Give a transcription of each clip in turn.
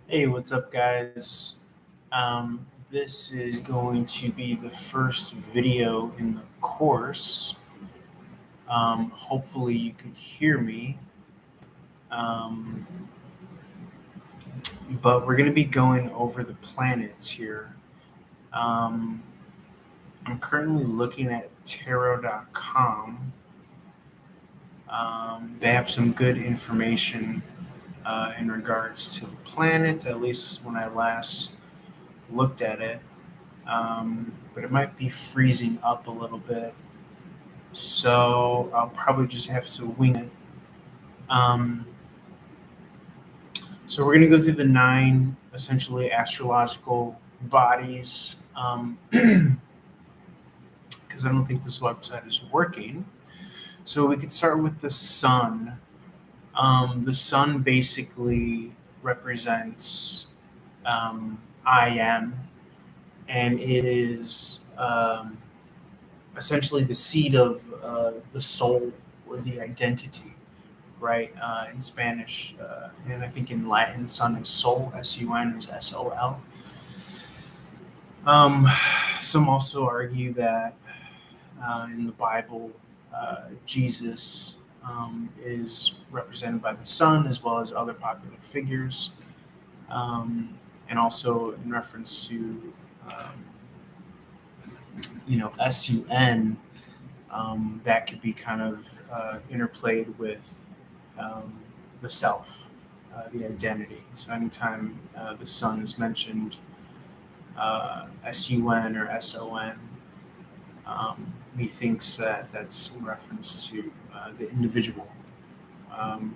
Hey, what's up, guys? This is going to be the first video in the course. Hopefully, you can hear me. Um, but we're going to be going over the planets here. Um, I'm currently looking at tarot.com. They have some good information in regards to the planets, at least when I last looked at it. But it might be freezing up a little bit. So I'll probably just have to wing it. Um, so we're going to go through the nine essentially astrological bodies because I don't think this website is working. So we could start with the sun. The sun basically represents I am, and it is essentially the seed of the soul or the identity, right? In Spanish, and I think in Latin, sun is soul, sun is sol. Um, some also argue that in the Bible, Jesus is represented by the sun as well as other popular figures, and also in reference to um, sun, that could be kind of interplayed with um, the self, the identity. So anytime the sun is mentioned, sun or son, methinks that that's in reference to the individual. Um,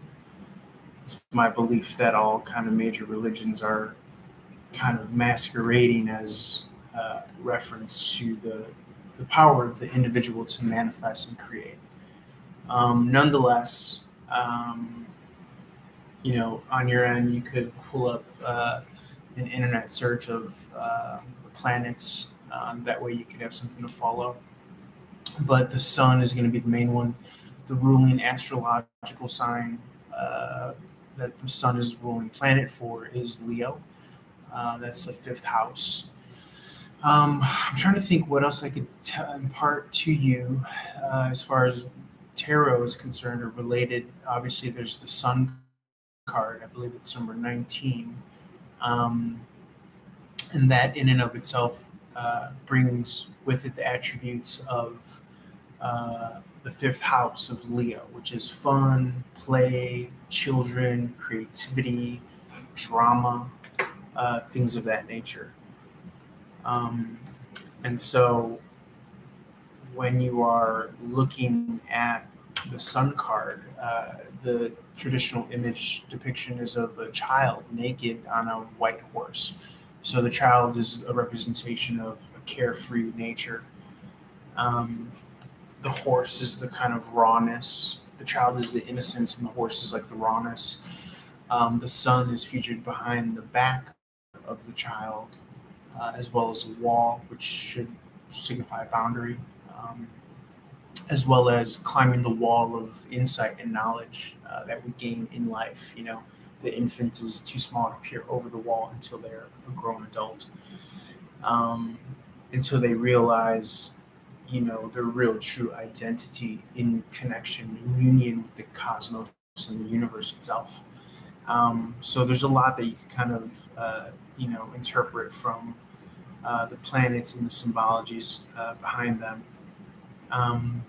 it's my belief that all kind of major religions are kind of masquerading as reference to the power of the individual to manifest and create. Nonetheless, on your end, you could pull up an internet search of the planets. That way, you could have something to follow. But the sun is going to be the main one. The ruling astrological sign that the sun is the ruling planet for is Leo. That's the fifth house. I'm trying to think what else I could impart to you as far as tarot is concerned or related. Obviously, there's the sun card. I believe it's number 19. Um, and that, in and of itself, brings with it the attributes of the fifth house of Leo, which is fun, play, children, creativity, drama, things of that nature. Um, and so when you are looking at the sun card, the traditional image depiction is of a child naked on a white horse. So the child is a representation of a carefree nature. Um, the horse is the kind of rawness. The child is the innocence, and the horse is like the rawness. The sun is featured behind the back of the child, as well as a wall, which should signify a boundary, um, as well as climbing the wall of insight and knowledge that we gain in life. The infant is too small to peer over the wall until they're a grown adult, um, until they realize, their real true identity in connection, in union with the cosmos and the universe itself. So there's a lot that you can kind of, interpret from the planets and the symbologies behind them. Um,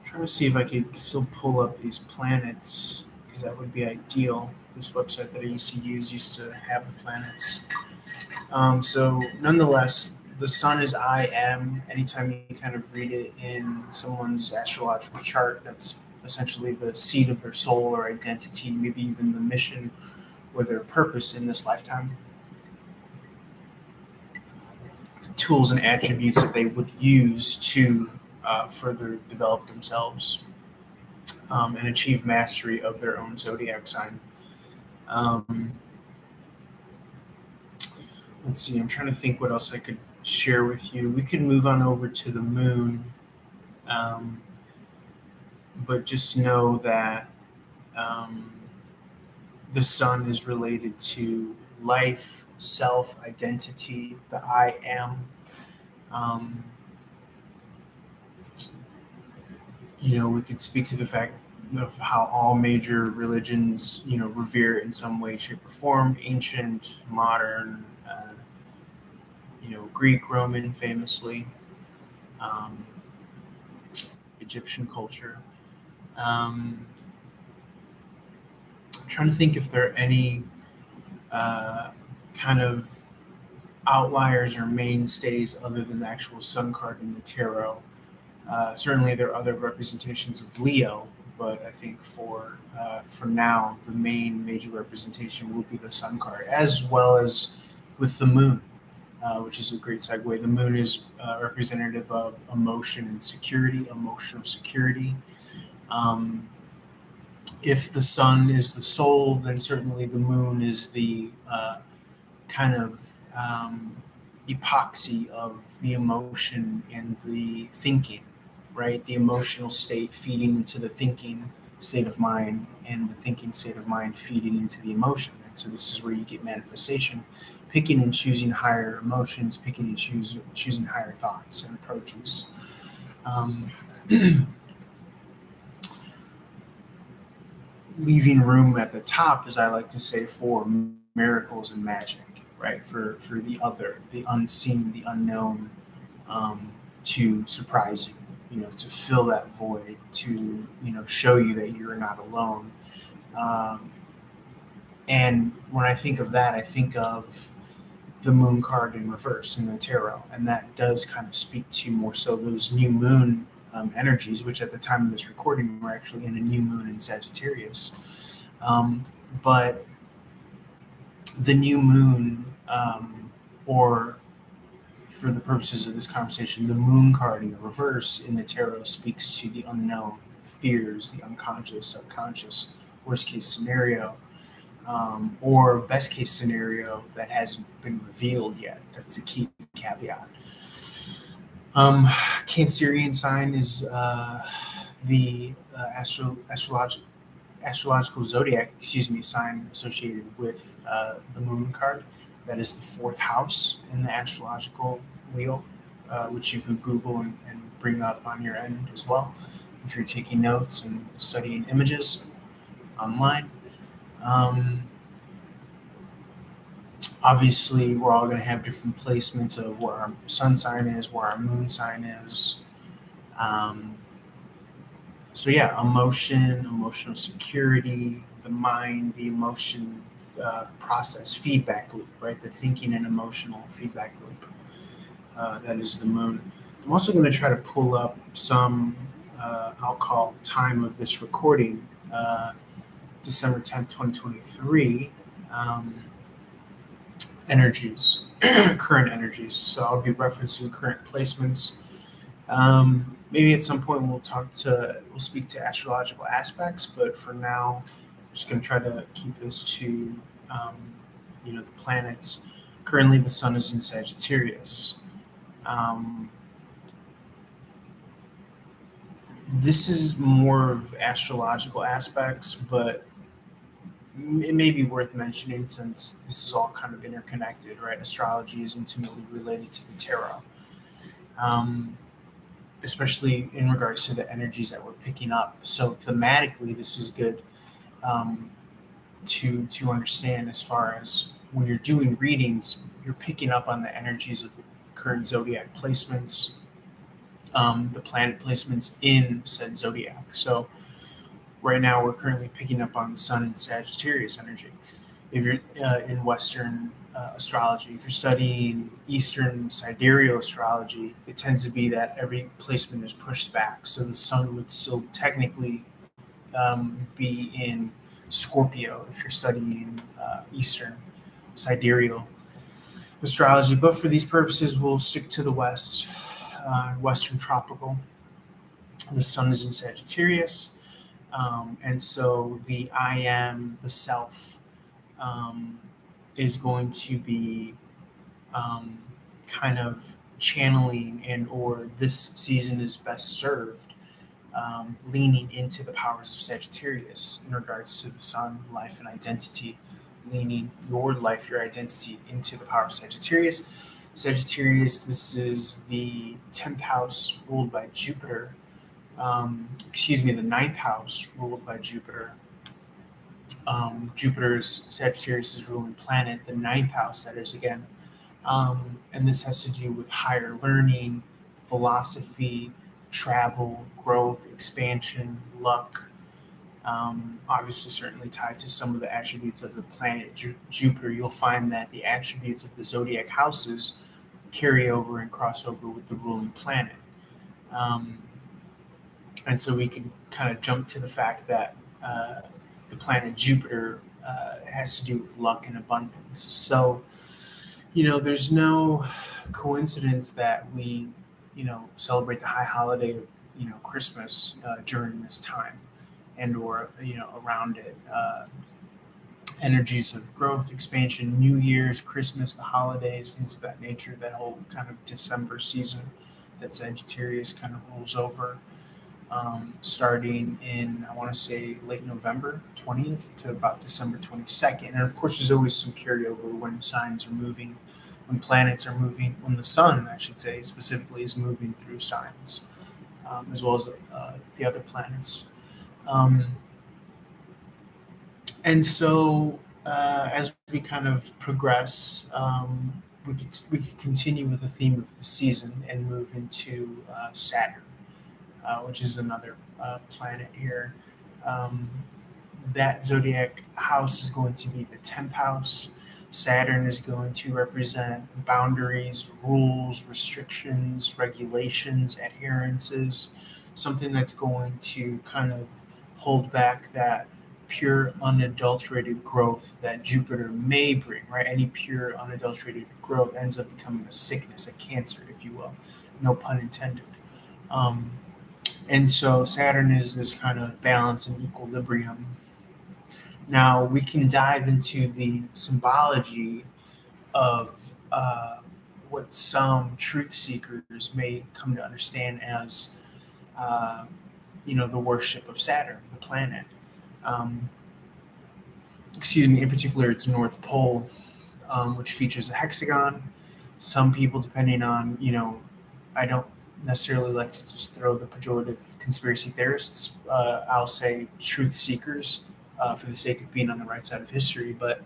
Trying to see if I could still pull up these planets because that would be ideal. This website that I used to use used to have the planets. So, nonetheless, the sun is I am. Anytime you kind of read it in someone's astrological chart, that's essentially the seed of their soul or identity, maybe even the mission or their purpose in this lifetime. The tools and attributes that they would use to further develop themselves and achieve mastery of their own zodiac sign. Um, let's see, I'm trying to think what else I could share with you. We could move on over to the moon, but just know that um, The sun is related to life, self, identity, the I am. Um, we could speak to the fact of how all major religions, revere it in some way, shape, or form, ancient, modern, Greek, Roman, famously, um, Egyptian culture. Um, I'm trying to think if there are any uh, kind of outliers or mainstays other than the actual sun card in the tarot. Certainly, there are other representations of Leo, but I think for now, the main major representation will be the sun card, as well as with the moon, which is a great segue. The moon is representative of emotion and security, emotional security. Um, if the sun is the soul, then certainly the moon is the kind of epoxy of the emotion and the thinking, right? The emotional state feeding into the thinking state of mind, and the thinking state of mind feeding into the emotion. And so this is where you get manifestation, picking and choosing higher emotions, picking and choosing higher thoughts and approaches. Um, Leaving room at the top, as I like to say, for miracles and magic, right? For the other, the unseen, the unknown, um, to surprise you, to fill that void, to show you that you're not alone. Um, and when I think of that, I think of the moon card in reverse in the tarot, and that does kind of speak to more so those new moon energies, which at the time of this recording we're actually in a new moon in Sagittarius. Um, but the new moon, or for the purposes of this conversation, the moon card in the reverse in the tarot speaks to the unknown, fears, the unconscious, subconscious, worst case scenario, or best case scenario that hasn't been revealed yet. That's the key caveat. Cancerian sign is the astrological zodiac, sign associated with the moon card. That is the fourth house in the astrological wheel, which you could Google and bring up on your end as well if you're taking notes and studying images online. Um, Obviously, we're all going to have different placements of where our sun sign is, where our moon sign is. Um, So yeah, emotion, emotional security, the mind, the emotion process, feedback loop, right? The thinking and emotional feedback loop. That is the moon. I'm also going to try to pull up some, I'll call time of this recording, December 10th, 2023, um, energies, current energies. So I'll be referencing current placements. Maybe at some point we'll speak to astrological aspects, but for now, I'm just going to try to keep this to, um, the planets. Currently, the sun is in Sagittarius. Um, this is more of astrological aspects, but it may be worth mentioning since this is all kind of interconnected, right? Astrology is intimately related to the tarot. Um, Especially in regards to the energies that we're picking up. So thematically, this is good um, to understand as far as when you're doing readings, you're picking up on the energies of the current zodiac placements, the planet placements in said zodiac. So right now, we're currently picking up on Sun and Sagittarius energy. If you're in Western astrology, if you're studying Eastern sidereal astrology, it tends to be that every placement is pushed back. So the sun would still technically be in Scorpio if you're studying Eastern sidereal astrology. But for these purposes, we'll stick to the West, Western tropical. The sun is in Sagittarius. And so the I am, the self, um, is going to be um, kind of channeling, and or this season is best served leaning into the powers of Sagittarius in regards to the sun, life, and identity, leaning your life, your identity into the power of Sagittarius. Sagittarius, this is the 10th house ruled by Jupiter. The ninth house ruled by Jupiter. Jupiter's Sagittarius' ruling planet, the ninth house, that is again. And this has to do with higher learning, philosophy, travel, growth, expansion, luck. Obviously, certainly tied to some of the attributes of the planet Jupiter. You'll find that the attributes of the zodiac houses carry over and cross over with the ruling planet. Um, and so we can kind of jump to the fact that the planet Jupiter has to do with luck and abundance. So, there's no coincidence that we, celebrate the high holiday of, Christmas during this time and or, around it. Energies of growth, expansion, New Year's, Christmas, the holidays, things of that nature, that whole kind of December season that Sagittarius kind of rules over, starting in, I want to say, late November 20th to about December 22nd. And of course, there's always some carryover when signs are moving, when planets are moving, when the sun, I should say, specifically is moving through signs, as well as the other planets. Um, and so, as we kind of progress, we could continue with the theme of the season and move into Saturn, which is another planet here. Um, that zodiac house is going to be the 10th house. Saturn is going to represent boundaries, rules, restrictions, regulations, adherences, something that's going to kind of hold back that pure, unadulterated growth that Jupiter may bring, right? Any pure, unadulterated growth ends up becoming a sickness, a cancer, if you will. No pun intended. Um, and so Saturn is this kind of balance and equilibrium. Now we can dive into the symbology of what some truth seekers may come to understand as, uh, the worship of Saturn, the planet. Um, in particular, its North Pole, which features a hexagon. Some people, depending on, I don't necessarily like to just throw the pejorative conspiracy theorists. I'll say truth seekers for the sake of being on the right side of history. But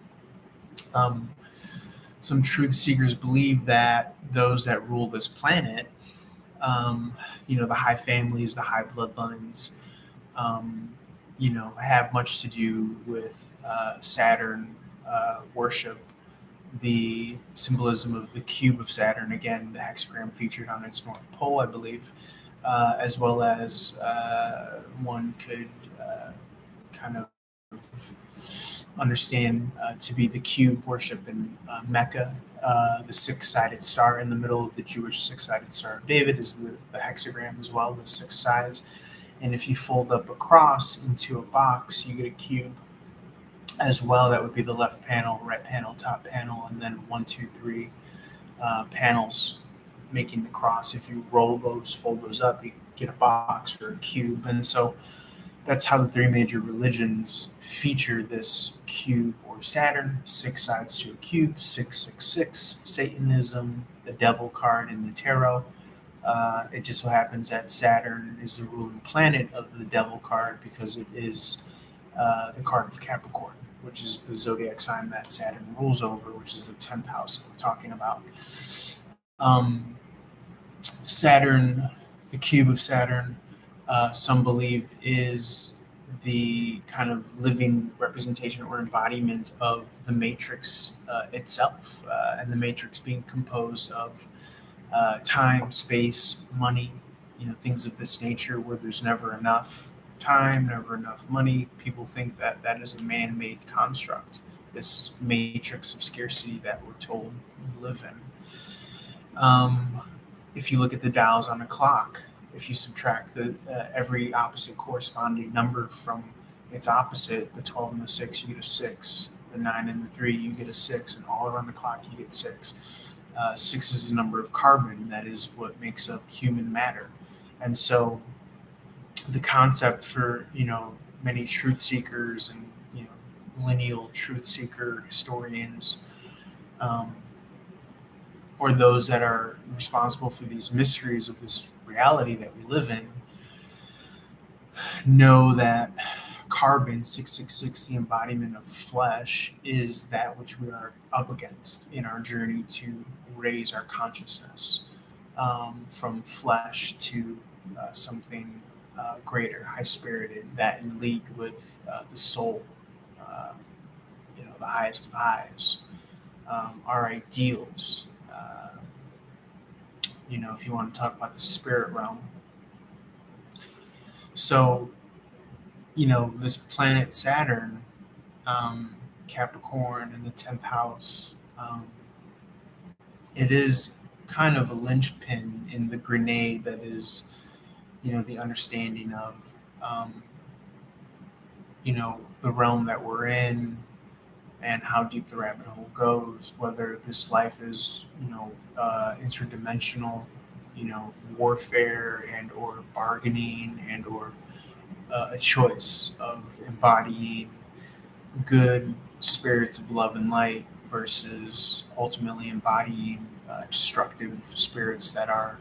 um, some truth seekers believe that those that rule this planet, the high families, the high bloodlines, um, have much to do with Saturn worship, the symbolism of the cube of Saturn, again, the hexagram featured on its North Pole, I believe, as well as one could kind of understand to be the cube worship in Mecca. The six-sided star in the middle of the Jewish six-sided Star of David is the hexagram as well, the six sides. And if you fold up a cross into a box, you get a cube as well. That would be the left panel, right panel, top panel, and then one, two, three panels making the cross. If you roll those, fold those up, you get a box or a cube. And so that's how the three major religions feature this cube or Saturn, six sides to a cube, 666, Satanism, the devil card in the tarot. It just so happens that Saturn is the ruling planet of the devil card because it is the card of Capricorn, which is the zodiac sign that Saturn rules over, which is the 10th house that we're talking about. Saturn, the cube of Saturn, some believe is the kind of living representation or embodiment of the matrix itself, and the matrix being composed of time, space, money, things of this nature where there's never enough time, never enough money. People think that that is a man-made construct, this matrix of scarcity that we're told we live in. If you look at the dials on a clock, if you subtract the every opposite corresponding number from its opposite, the 12 and the 6, you get a 6. The 9 and the 3, you get a 6. And all around the clock, you get 6. 6 is the number of carbon. That is what makes up human matter. And so the concept for many truth seekers and lineal truth seeker historians, um, or those that are responsible for these mysteries of this reality that we live in, know that carbon 666, the embodiment of flesh, is that which we are up against in our journey to raise our consciousness, from flesh to something greater, high spirited, that in league with the soul, uh, the highest of highs, our ideals. If you want to talk about the spirit realm. So, this planet Saturn, um, Capricorn in the 10th house, it is kind of a linchpin in the grenade that is, the understanding of, um, the realm that we're in and how deep the rabbit hole goes, whether this life is, interdimensional, warfare and or bargaining and or a choice of embodying good spirits of love and light versus ultimately embodying destructive spirits that are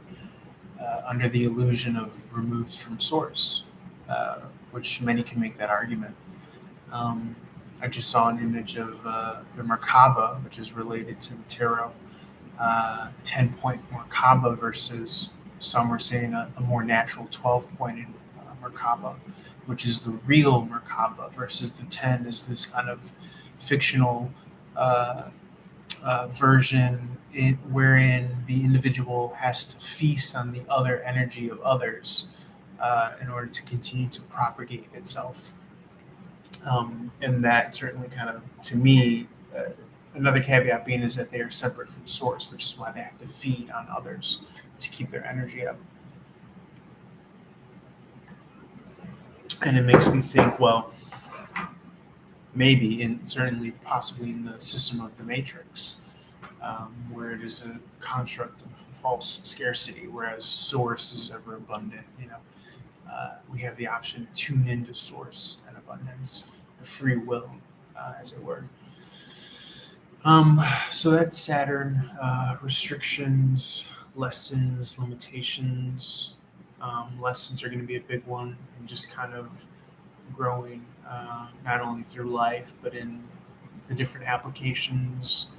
under the illusion of removed from source, uh, which many can make that argument. Um, I just saw an image of the Merkaba, which is related to the tarot, 10-point Merkaba versus some are saying a more natural 12-pointed Merkaba, which is the real Merkaba, versus the 10 is this kind of fictional uh, version wherein the individual has to feast on the other energy of others in order to continue to propagate itself. And that certainly kind of, to me, another caveat being is that they are separate from source, which is why they have to feed on others to keep their energy up. And it makes me think, well, maybe, and certainly possibly in the system of the Matrix, where it is a construct of false scarcity, whereas source is ever abundant. We have the option to tune into source and abundance, the free will, as it were. So that's Saturn. Restrictions, lessons, limitations. Lessons are going to be a big one, and just kind of growing, not only through life, but in the different applications,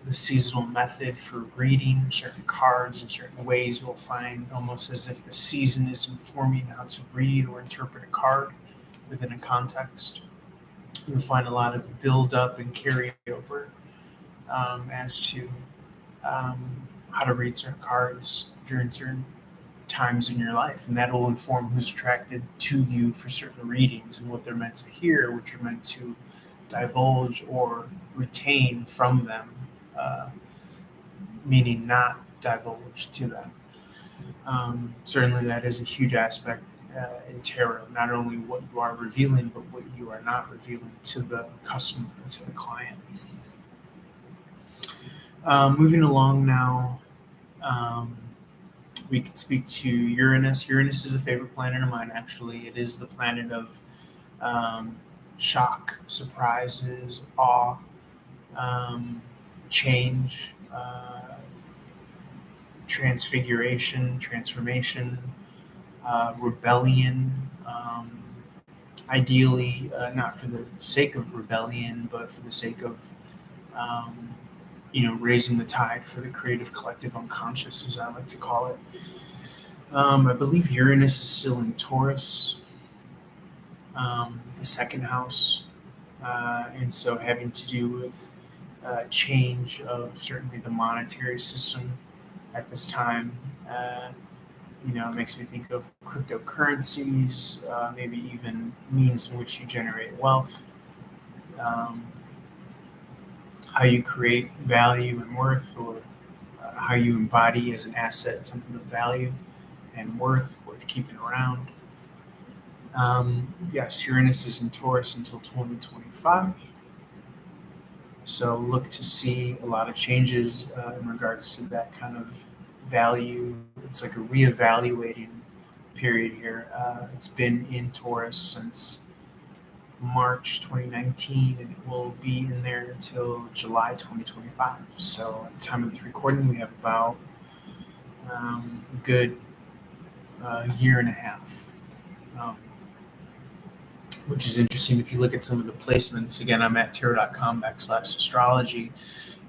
the seasonal method for reading certain cards in certain ways. You'll find almost as if the season is informing how to read or interpret a card within a context. You'll find a lot of build up and carryover as to how to read certain cards during certain times in your life, and that will inform who's attracted to you for certain readings and what they're meant to hear, what you're meant to divulge or retain from them, uh, meaning not divulge to them. Certainly, that is a huge aspect in tarot, not only what you are revealing, but what you are not revealing to the customer, to the client. Moving along now, we could speak to Uranus. Uranus is a favorite planet of mine, actually. It is the planet of um, shock, surprises, awe, um, change, transfiguration, transformation, rebellion. Ideally, not for the sake of rebellion, but for the sake of um, raising the tide for the creative collective unconscious, as I like to call it. I believe Uranus is still in Taurus, the second house, and so having to do with change of certainly the monetary system at this time. It makes me think of cryptocurrencies, maybe even means in which you generate wealth, um, how you create value and worth, or how you embody as an asset something of value and worth keeping around. Yes, Uranus is in Taurus until 2025. So look to see a lot of changes in regards to that kind of value. It's like a reevaluating period here. It's been in Taurus since March 2019, and it will be in there until July 2025. So at the time of this recording, we have about a good year and a half, um, which is interesting. If you look at some of the placements, again, I'm at tarot.com/astrology.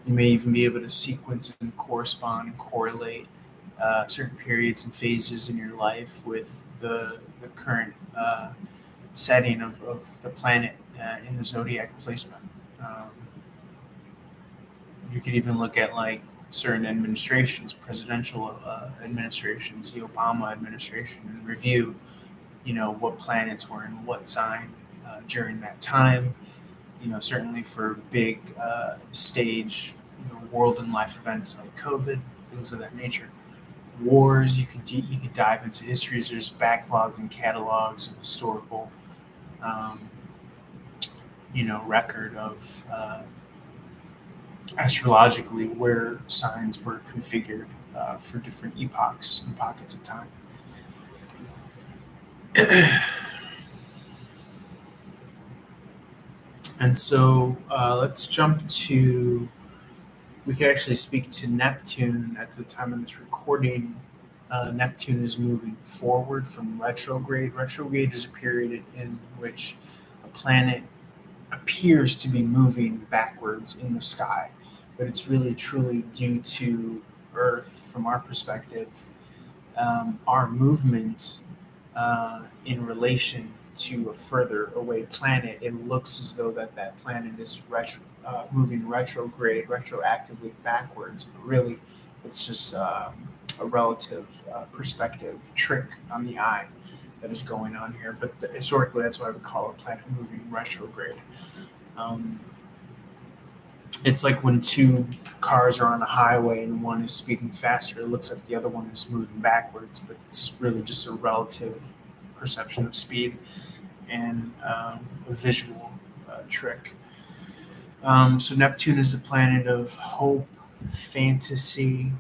You may even be able to sequence and correspond and correlate certain periods and phases in your life with the current setting of the planet in the zodiac placement. You could even look at like certain administrations, presidential administrations, the Obama administration, and review, what planets were in what sign during that time. Certainly for big stage, world and life events like COVID, things of that nature. Wars, you could dive into histories. There's backlogs and catalogs and historical, um, record of astrologically where signs were configured for different epochs and pockets of time. And so let's jump to, we could actually speak to Neptune at the time of this recording. Neptune is moving forward from retrograde. Retrograde is a period in which a planet appears to be moving backwards in the sky, but it's really truly due to Earth, from our perspective, our movement in relation to a further away planet. It looks as though that planet is moving retrograde, retroactively backwards, but really it's just a relative perspective trick on the eye that is going on here. But historically, that's why we call a planet moving retrograde. It's like when two cars are on a highway and one is speeding faster, it looks like the other one is moving backwards, but it's really just a relative perception of speed and a visual trick. So Neptune is the planet of hope, fantasy,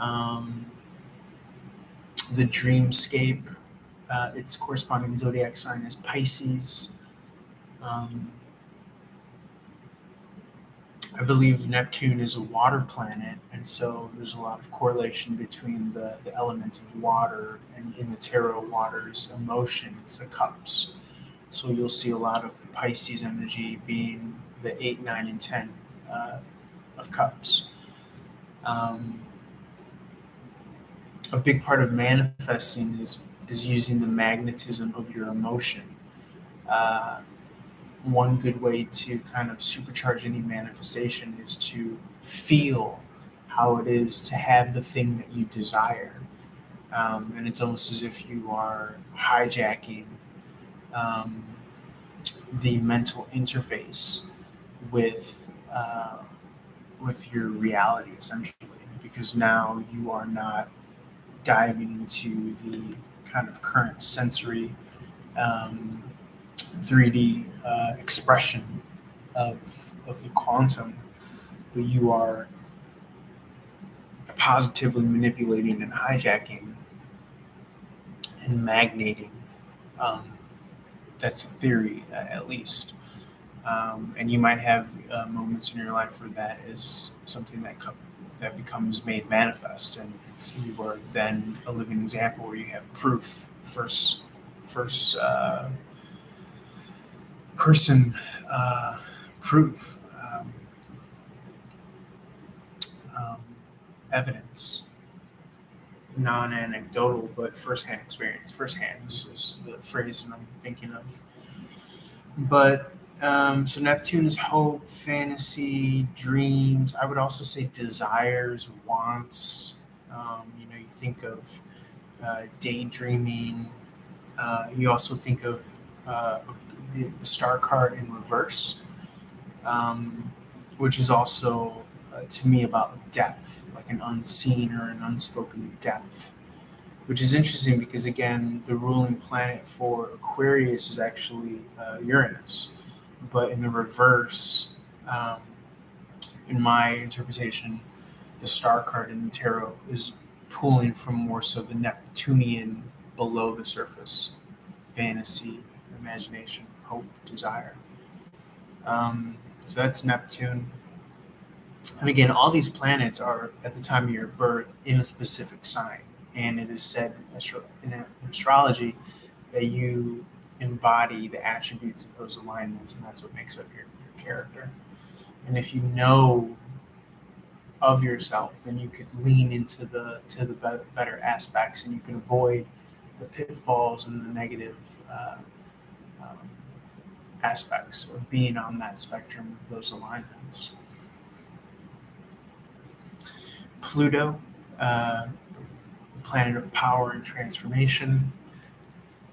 the dreamscape. Its corresponding zodiac sign is Pisces. I believe Neptune is a water planet, and so there's a lot of correlation between the element of water, and in the tarot, water's emotion, it's the cups. So you'll see a lot of the Pisces energy being the 8, 9, and 10 of cups. A big part of manifesting is using the magnetism of your emotion. One good way to kind of supercharge any manifestation is to feel how it is to have the thing that you desire. And it's almost as if you are hijacking the mental interface with your reality, essentially, because now you are not diving into the kind of current sensory 3D expression of the quantum, but you are positively manipulating and hijacking and magnating. That's a theory, at least. And you might have moments in your life where that is something that becomes made manifest, and you are then a living example where you have proof, first person proof, evidence, non-anecdotal, but first-hand experience. First-hand is the phrase that I'm thinking of. But so Neptune is hope, fantasy, dreams. I would also say desires, wants. You think of daydreaming. You also think of the star card in reverse, which is also, to me, about depth, like an unseen or an unspoken depth, which is interesting because, again, the ruling planet for Aquarius is actually Uranus. But in the reverse, in my interpretation, the star card in the tarot is pulling from more so the Neptunian below the surface: fantasy, imagination, hope, desire. So that's Neptune. And again, all these planets are at the time of your birth in a specific sign. And it is said in astrology that you embody the attributes of those alignments, and that's what makes up your character. And if you know of yourself, then you could lean into the better aspects, and you can avoid the pitfalls and the negative um, aspects of being on that spectrum of those alignments. Pluto, the planet of power and transformation,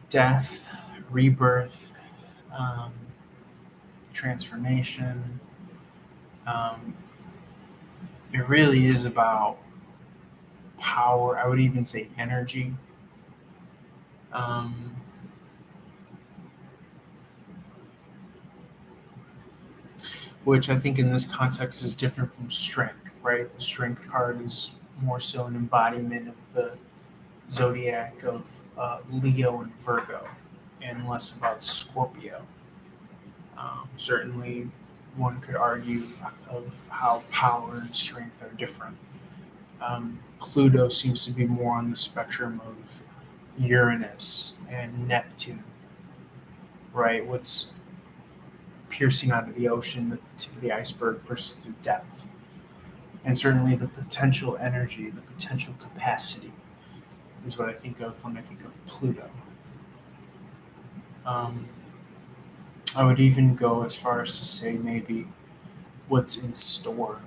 death, rebirth, um, transformation. Um, it really is about power. I would even say energy. Um, which I think in this context is different from strength, right? The strength card is more so an embodiment of the zodiac of Leo and Virgo, and less about Scorpio. Certainly, one could argue of how power and strength are different. Pluto seems to be more on the spectrum of Uranus and Neptune, right? What's piercing out of the ocean, the tip of the iceberg versus the depth. And certainly the potential energy, the potential capacity is what I think of when I think of Pluto. Um, I would even go as far as to say maybe what's in store,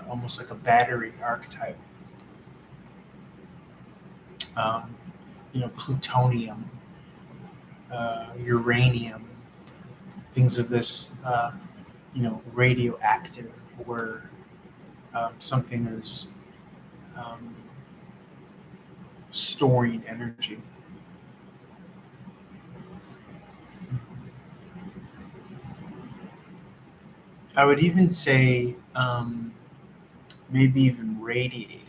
almost like a battery archetype. Um, plutonium, uranium, things of this, radioactive, where something is um, storing energy. I would even say maybe even radiating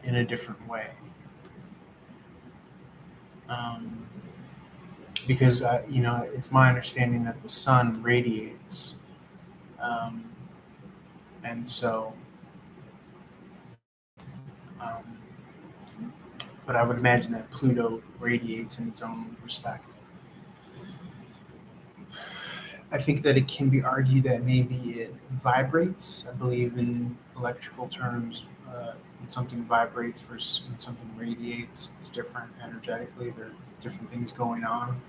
in a different way. Um, because, it's my understanding that the sun radiates. Um, and so, um, but I would imagine that Pluto radiates in its own respect. I think that it can be argued that maybe it vibrates. I believe in electrical terms, when something vibrates versus when something radiates, it's different energetically. There are different things going on.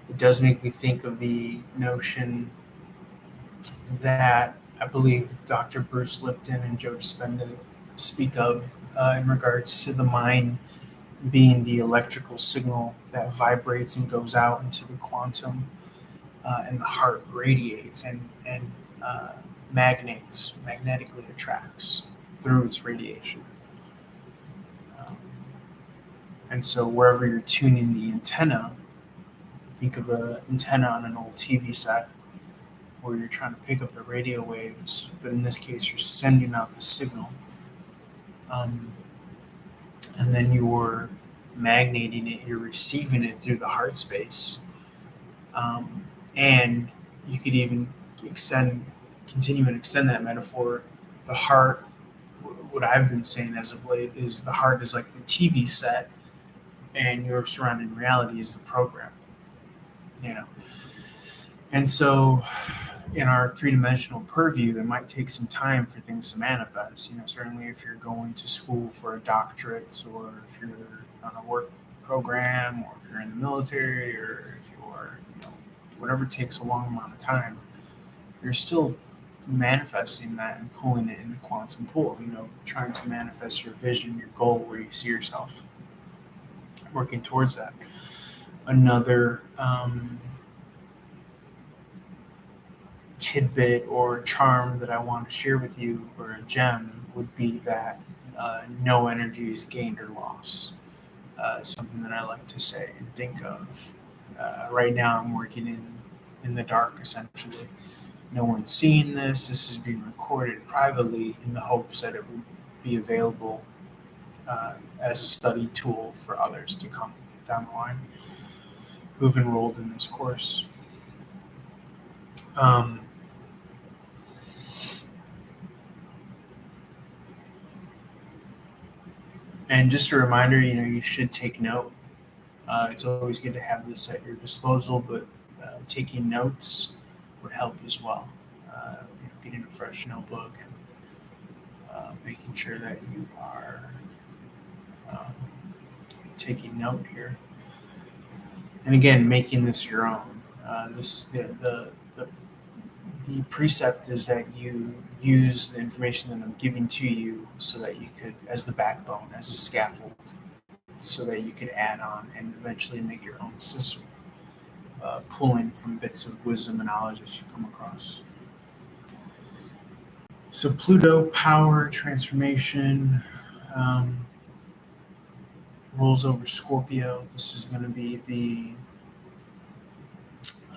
It does make me think of the notion that I believe Dr. Bruce Lipton and Joe Dispenza speak of in regards to the mind being the electrical signal that vibrates and goes out into the quantum, and the heart radiates and uh, magnetically attracts through its radiation. Um, and so wherever you're tuning the antenna, think of an antenna on an old TV set where you're trying to pick up the radio waves, but in this case, you're sending out the signal. Um, and then you're magneting it, you're receiving it through the heart space. And you could even continue and extend that metaphor. The heart, what I've been saying as of late, is the heart is like the TV set, and your surrounding reality is the program. You know, and so in our three-dimensional purview, it might take some time for things to manifest. Certainly if you're going to school for a doctorate, or if you're on a work program, or if you're in the military, or if you're, whatever takes a long amount of time, you're still manifesting that and pulling it in the quantum pool, trying to manifest your vision, your goal, where you see yourself working towards that. Another tidbit or charm that I want to share with you, or a gem, would be that no energy is gained or lost. Something that I like to say and think of. Right now, I'm working in the dark, essentially. No one's seeing this. This is being recorded privately in the hopes that it would be available as a study tool for others to come down the line who've enrolled in this course. Um, and just a reminder, you should take note. It's always good to have this at your disposal, but taking notes would help as well. Getting a fresh notebook and making sure that you are um, taking note here. And again, making this your own. The precept is that you use the information that I'm giving to you so that you could, as the backbone, as a scaffold, so that you could add on and eventually make your own system, pulling from bits of wisdom and knowledge that you come across. So Pluto, power, transformation, um, rules over Scorpio. This is going to be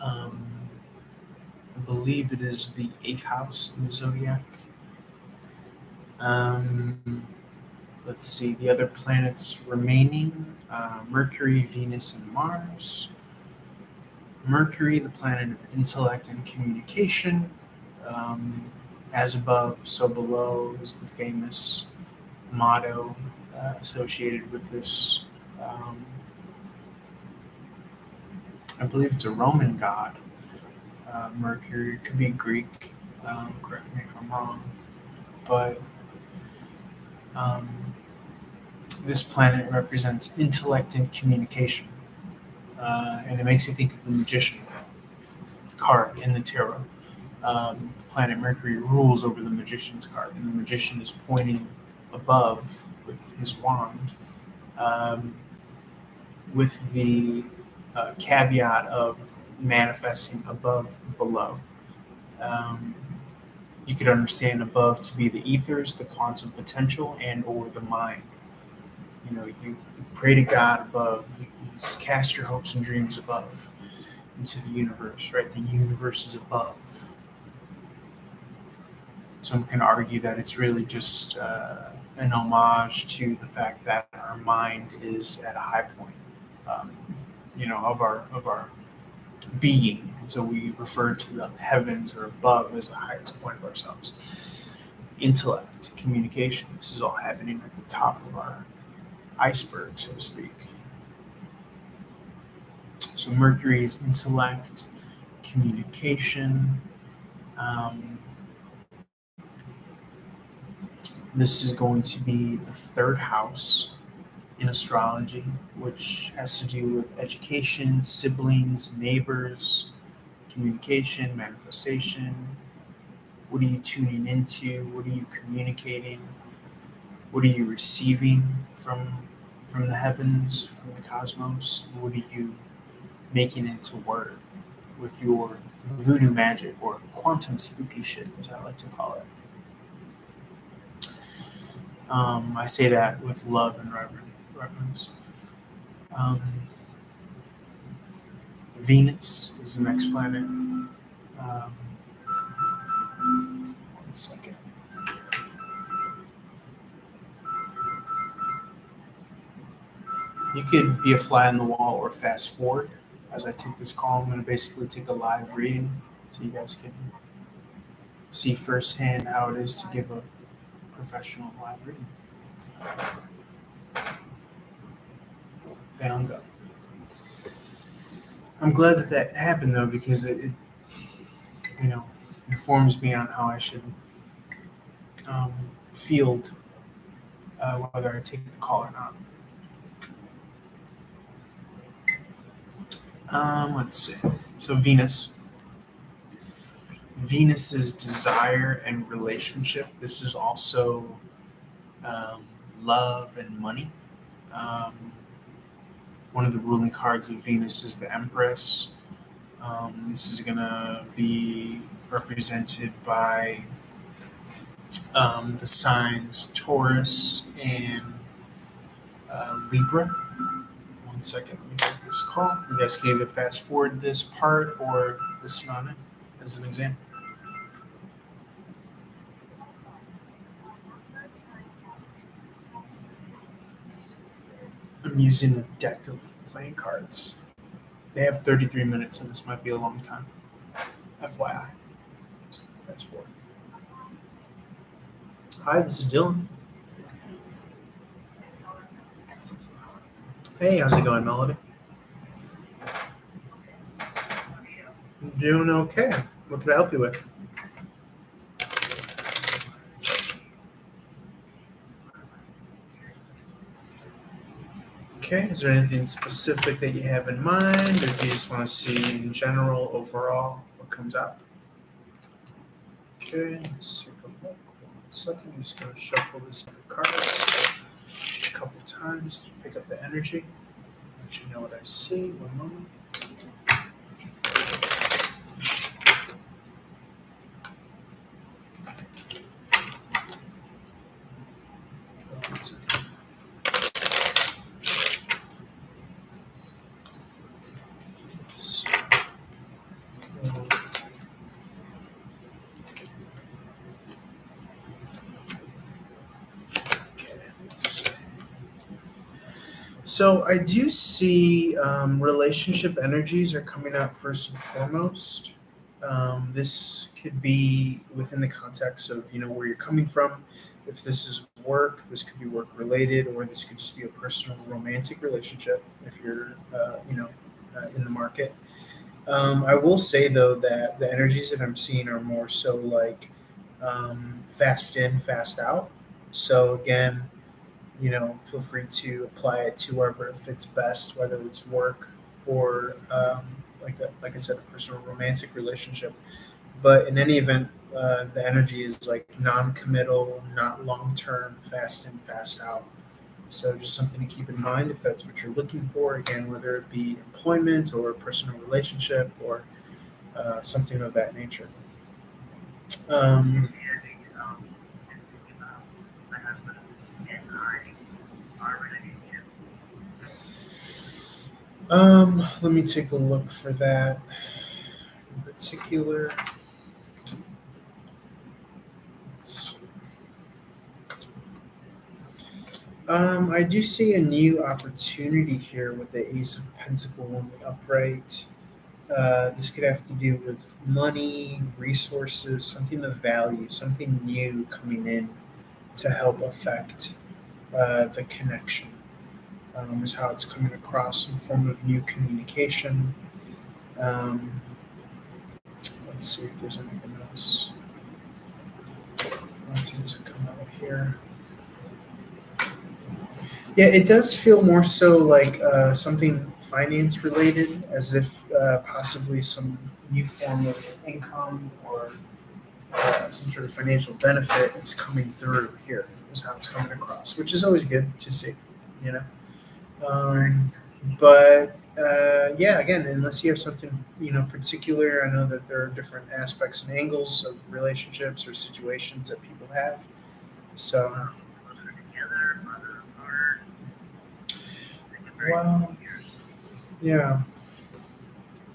um, I believe it is the 8th house in the zodiac. Let's see, the other planets remaining, Mercury, Venus, and Mars. Mercury, the planet of intellect and communication. As above, so below is the famous motto associated with this. Um, I believe it's a Roman god. Mercury, it could be Greek. Correct me if I'm wrong. But um, this planet represents intellect and communication. And it makes you think of the magician card in the tarot. The planet Mercury rules over the magician's card, and the magician is pointing above with his wand, um, with the caveat of manifesting above, below. Um, you could understand above to be the ethers, the quantum potential, and or the mind. You pray to God above. You cast your hopes and dreams above into the universe, right? The universe is above. Some can argue that it's really just an homage to the fact that our mind is at a high point, um, of our being, and so we refer to the heavens or above as the highest point of ourselves. Intellect, communication. This is all happening at the top of our iceberg, so to speak. So Mercury is intellect, communication. Um, this is going to be the 3rd house in astrology, which has to do with education, siblings, neighbors, communication, manifestation. What are you tuning into? What are you communicating? What are you receiving from the heavens, from the cosmos? What are you making into word with your voodoo magic or quantum spooky shit, as I like to call it? I say that with love and reverence. Um, Venus is the next planet. 1 second. You could be a fly on the wall or fast forward. As I take this call, I'm going to basically take a live reading so you guys can see firsthand how it is to give a professional live reading. Bang, go. I'm glad that happened though, because it informs me on how I should field whether I take the call or not. Let's see. So Venus's desire and relationship. This is also love and money. Um, One of the ruling cards of Venus is the Empress. This is going to be represented by the signs Taurus and Libra. 1 second, let me take this call. You guys can either fast forward this part or listen on it as an example. I'm using a deck of playing cards. They have 33 minutes, and this might be a long time. FYI. Fast forward. Hi, this is Dylan. Hey, how's it going, Melody? I'm doing okay. What can I help you with? Okay, is there anything specific that you have in mind, or do you just want to see in general, overall, what comes up? Okay, let's take a look. 1 second, I'm just going to shuffle this deck of cards a couple times to pick up the energy. Let you know what I see. 1 moment. Oh, 1 second. Let's see. Oh, 1 second. Okay, let's see. So I do see relationship energies are coming out first and foremost. This could be within the context of where you're coming from. If this is work, this could be work related, or this could just be a personal romantic relationship. If you're in the market, I will say though that the energies that I'm seeing are more so like fast in, fast out. So again, feel free to apply it to wherever it fits best, whether it's work or, like I said, a personal romantic relationship. But in any event, the energy is like non-committal, not long-term, fast in, fast out. So just something to keep in mind if that's what you're looking for. Again, whether it be employment or a personal relationship or something of that nature. Um, Let me take a look for that in particular. I do see a new opportunity here with the Ace of Pentacles on the upright. This could have to do with money, resources, something of value, something new coming in to help affect the connection. Is how it's coming across in the form of new communication. Um, let's see if there's anything else. Wanting to come out here. Yeah, it does feel more so like something finance related, as if possibly some new form of income or some sort of financial benefit is coming through here, is how it's coming across, which is always good to see, you know. Um, but yeah, again, unless you have something particular, I know that there are different aspects and angles of relationships or situations that people have. So, well, yeah,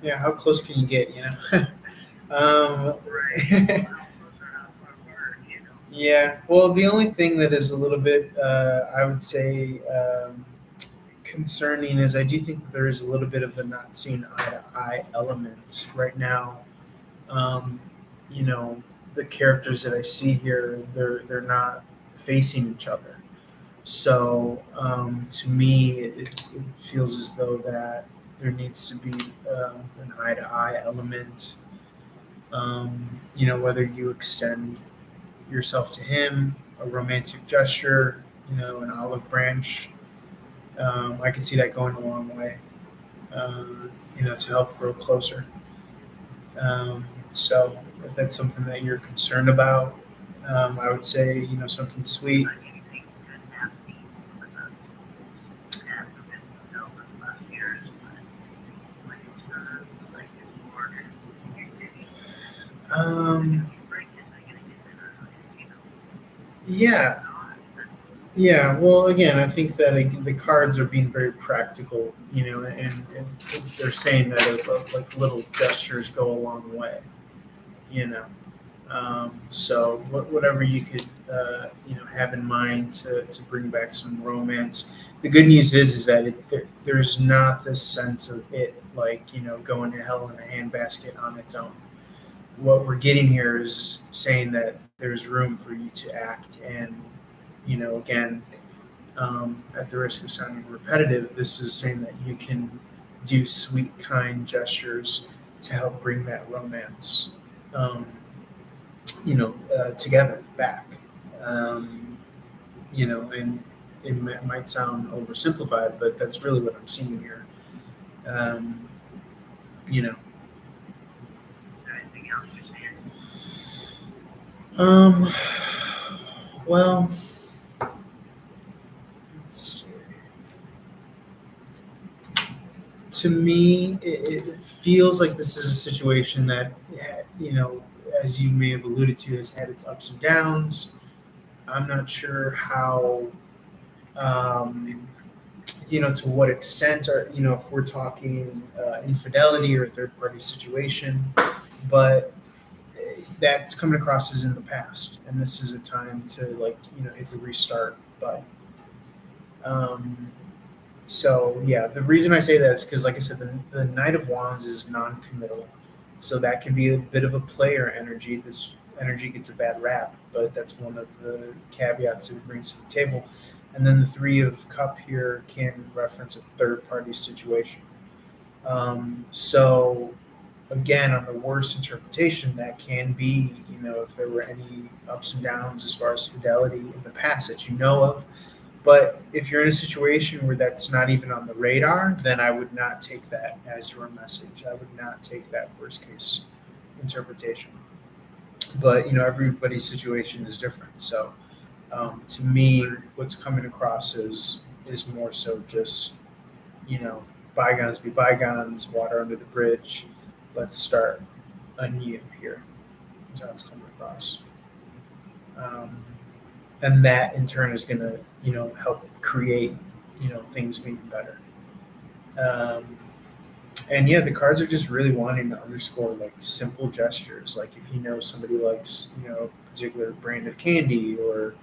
yeah. How close can you get? Um, yeah. Well, the only thing that is a little bit, I would say, concerning is I do think that there is a little bit of a not seeing eye to eye element right now. Um, you know, the characters that I see here, they're not facing each other. So to me, it feels as though that there needs to be an eye to eye element. Whether you extend yourself to him, a romantic gesture, an olive branch. I could see that going a long way, to help grow closer. So if that's something that you're concerned about, I would say, something sweet. Um, yeah, yeah. Well, again, I think that the cards are being very practical, and they're saying that like little gestures go a long way, you know. So whatever you could have in mind to bring back some romance. The good news is that there's not this sense of it like going to hell in a handbasket on its own. What we're getting here is saying that there's room for you to act, and again, at the risk of sounding repetitive, this is saying that you can do sweet, kind gestures to help bring that romance, um, together back. Um, and might sound oversimplified, but that's really what I'm seeing here. Um, you know, um, well, let's see. To me, it feels like this is a situation that, as you may have alluded to, has had its ups and downs. I'm not sure how, um, to what extent, or if we're talking infidelity or a third party situation, but that's coming across as in the past, and this is a time to hit the restart button. Um, So yeah, the reason I say that is because, like I said, the Knight of Wands is non-committal, so that can be a bit of a player energy. This energy gets a bad rap, but that's one of the caveats it brings to the table. And then the Three of Cup here can reference a third-party situation. So again, on the worst interpretation, that can be, if there were any ups and downs as far as fidelity in the past that you know of, but if you're in a situation where that's not even on the radar, then I would not take that as your message. I would not take that worst case interpretation. But everybody's situation is different. So to me, what's coming across is more so just you know bygones be bygones, water under the bridge. Let's start anew here. Is how it's coming across. Um, and that in turn is going to help create things being better. um, and yeah, the cards are just really wanting to underscore like simple gestures, like if somebody likes a particular brand of candy, or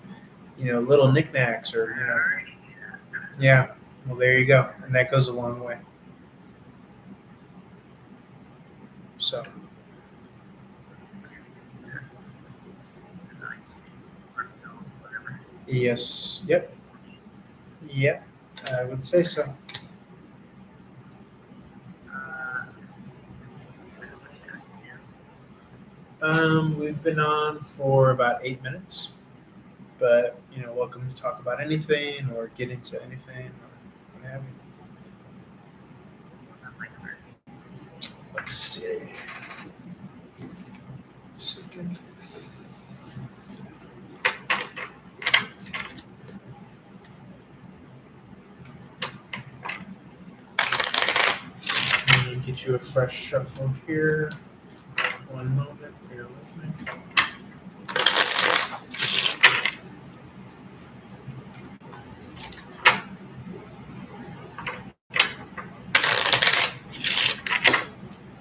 little knickknacks, or yeah, well there you go, and that goes a long way. So yes, yep, yep, I would say so. We've been on for about 8 minutes. But welcome to talk about anything or get into anything or what have you. Let's see. Second. Let me get you a fresh shuffle here. One moment, bear with me.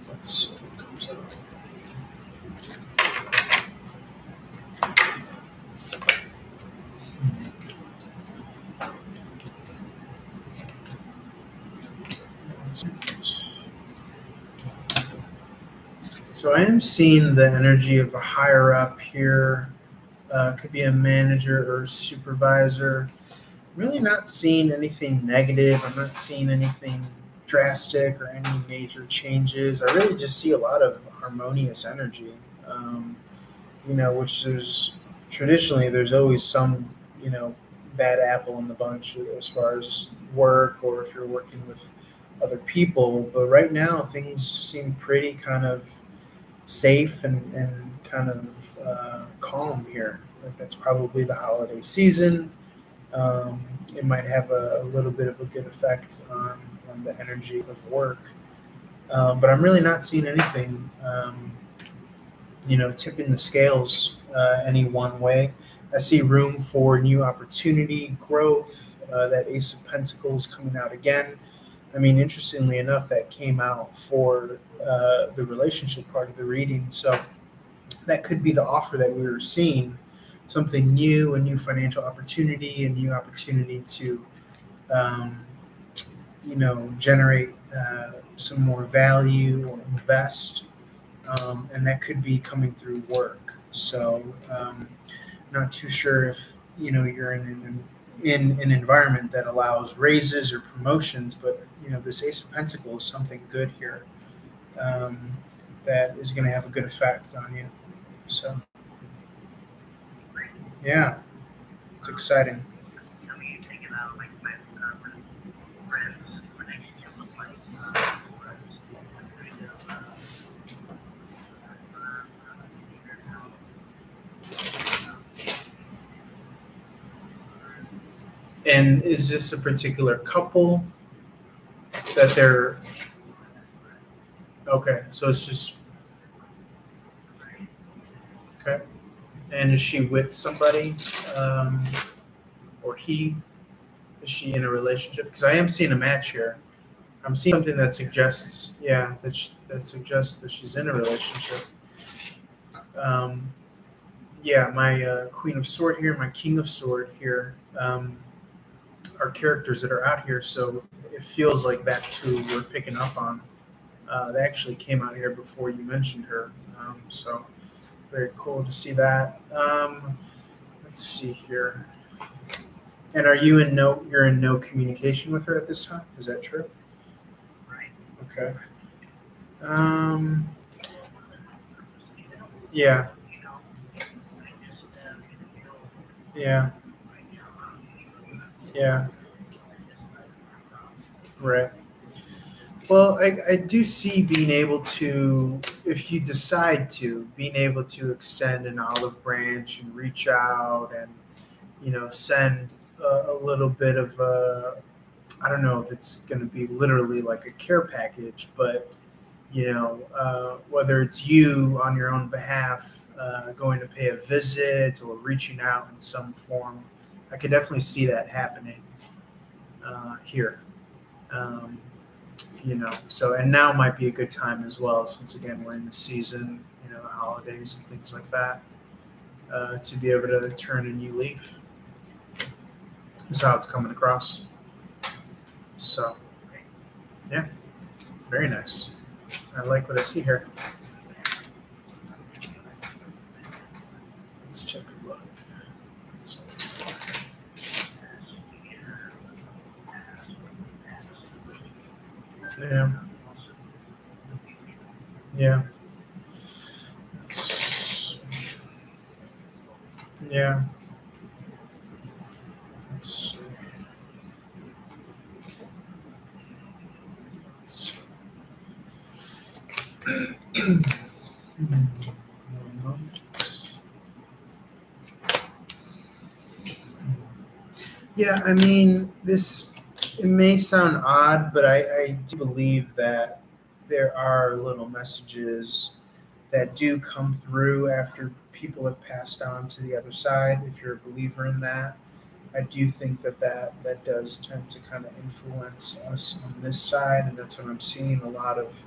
Let's see what comes out. So I am seeing the energy of a higher up here. Could be a manager or supervisor. Really not seeing anything negative. I'm not seeing anything drastic or any major changes. I really just see a lot of harmonious energy. Um, which there's always some, bad apple in the bunch as far as work, or if you're working with other people. But right now, things seem pretty kind of safe and kind of calm here. Like that's probably the holiday season. It might have a little bit of a good effect on the energy of work. But I'm really not seeing anything, tipping the scales any one way. I see room for new opportunity, growth. That Ace of Pentacles coming out again. I mean, interestingly enough, that came out for the relationship part of the reading. So that could be the offer that we were seeing, something new, a new financial opportunity, a new opportunity to um, generate some more value or invest, and that could be coming through work. So, not too sure if you're in an environment that allows raises or promotions, but this Ace of Pentacles is something good here, um, that is going to have a good effect on you. So, yeah, it's exciting. And is this a particular couple that they're okay? So it's just okay. And is she with somebody, um, or he? Is she in a relationship? Because I am seeing a match here. I'm seeing something that suggests, yeah, that suggests that she's in a relationship. Um, yeah, my Queen of Sword here, my King of Sword here, are characters that are out here. So it feels like that's who we're picking up on. They actually came out here before you mentioned her. So very cool to see that. Let's see here. And are you in no? You're in no communication with her at this time. Is that true? Okay. Um. Yeah. Yeah. Yeah. Right. Well, I do see being able to, if you decide to, being able to extend an olive branch and reach out and, send a little bit of, I don't know if it's going to be literally like a care package, but, whether it's you on your own behalf going to pay a visit or reaching out in some form, I could definitely see that happening here. Um, so and now might be a good time as well, since again we're in the season, the holidays and things like that, to be able to turn a new leaf. Is how it's coming across. So yeah, very nice. I like what I see here. Let's check a look. Yeah, yeah, yeah. Let's see. Yeah, I mean, this it may sound odd, but I do believe that there are little messages that do come through after people have passed on to the other side. If you're a believer in that, I do think that does tend to kind of influence us on this side, and that's what I'm seeing a lot of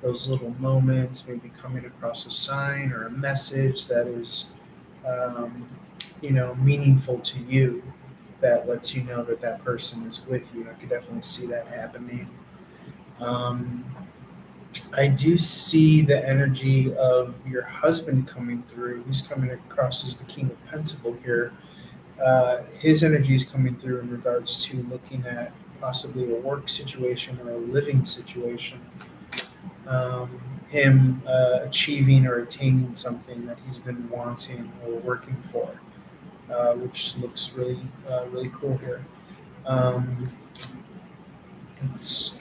those little moments, maybe coming across a sign or a message that is, um, meaningful to you, that lets you know that that person is with you. I could definitely see that happening. Um, I do see the energy of your husband coming through. He's coming across as the King of Pentacle here. His energy is coming through in regards to looking at possibly a work situation or a living situation. Um, him achieving or attaining something that he's been wanting or working for, which looks really cool here. Um, it's,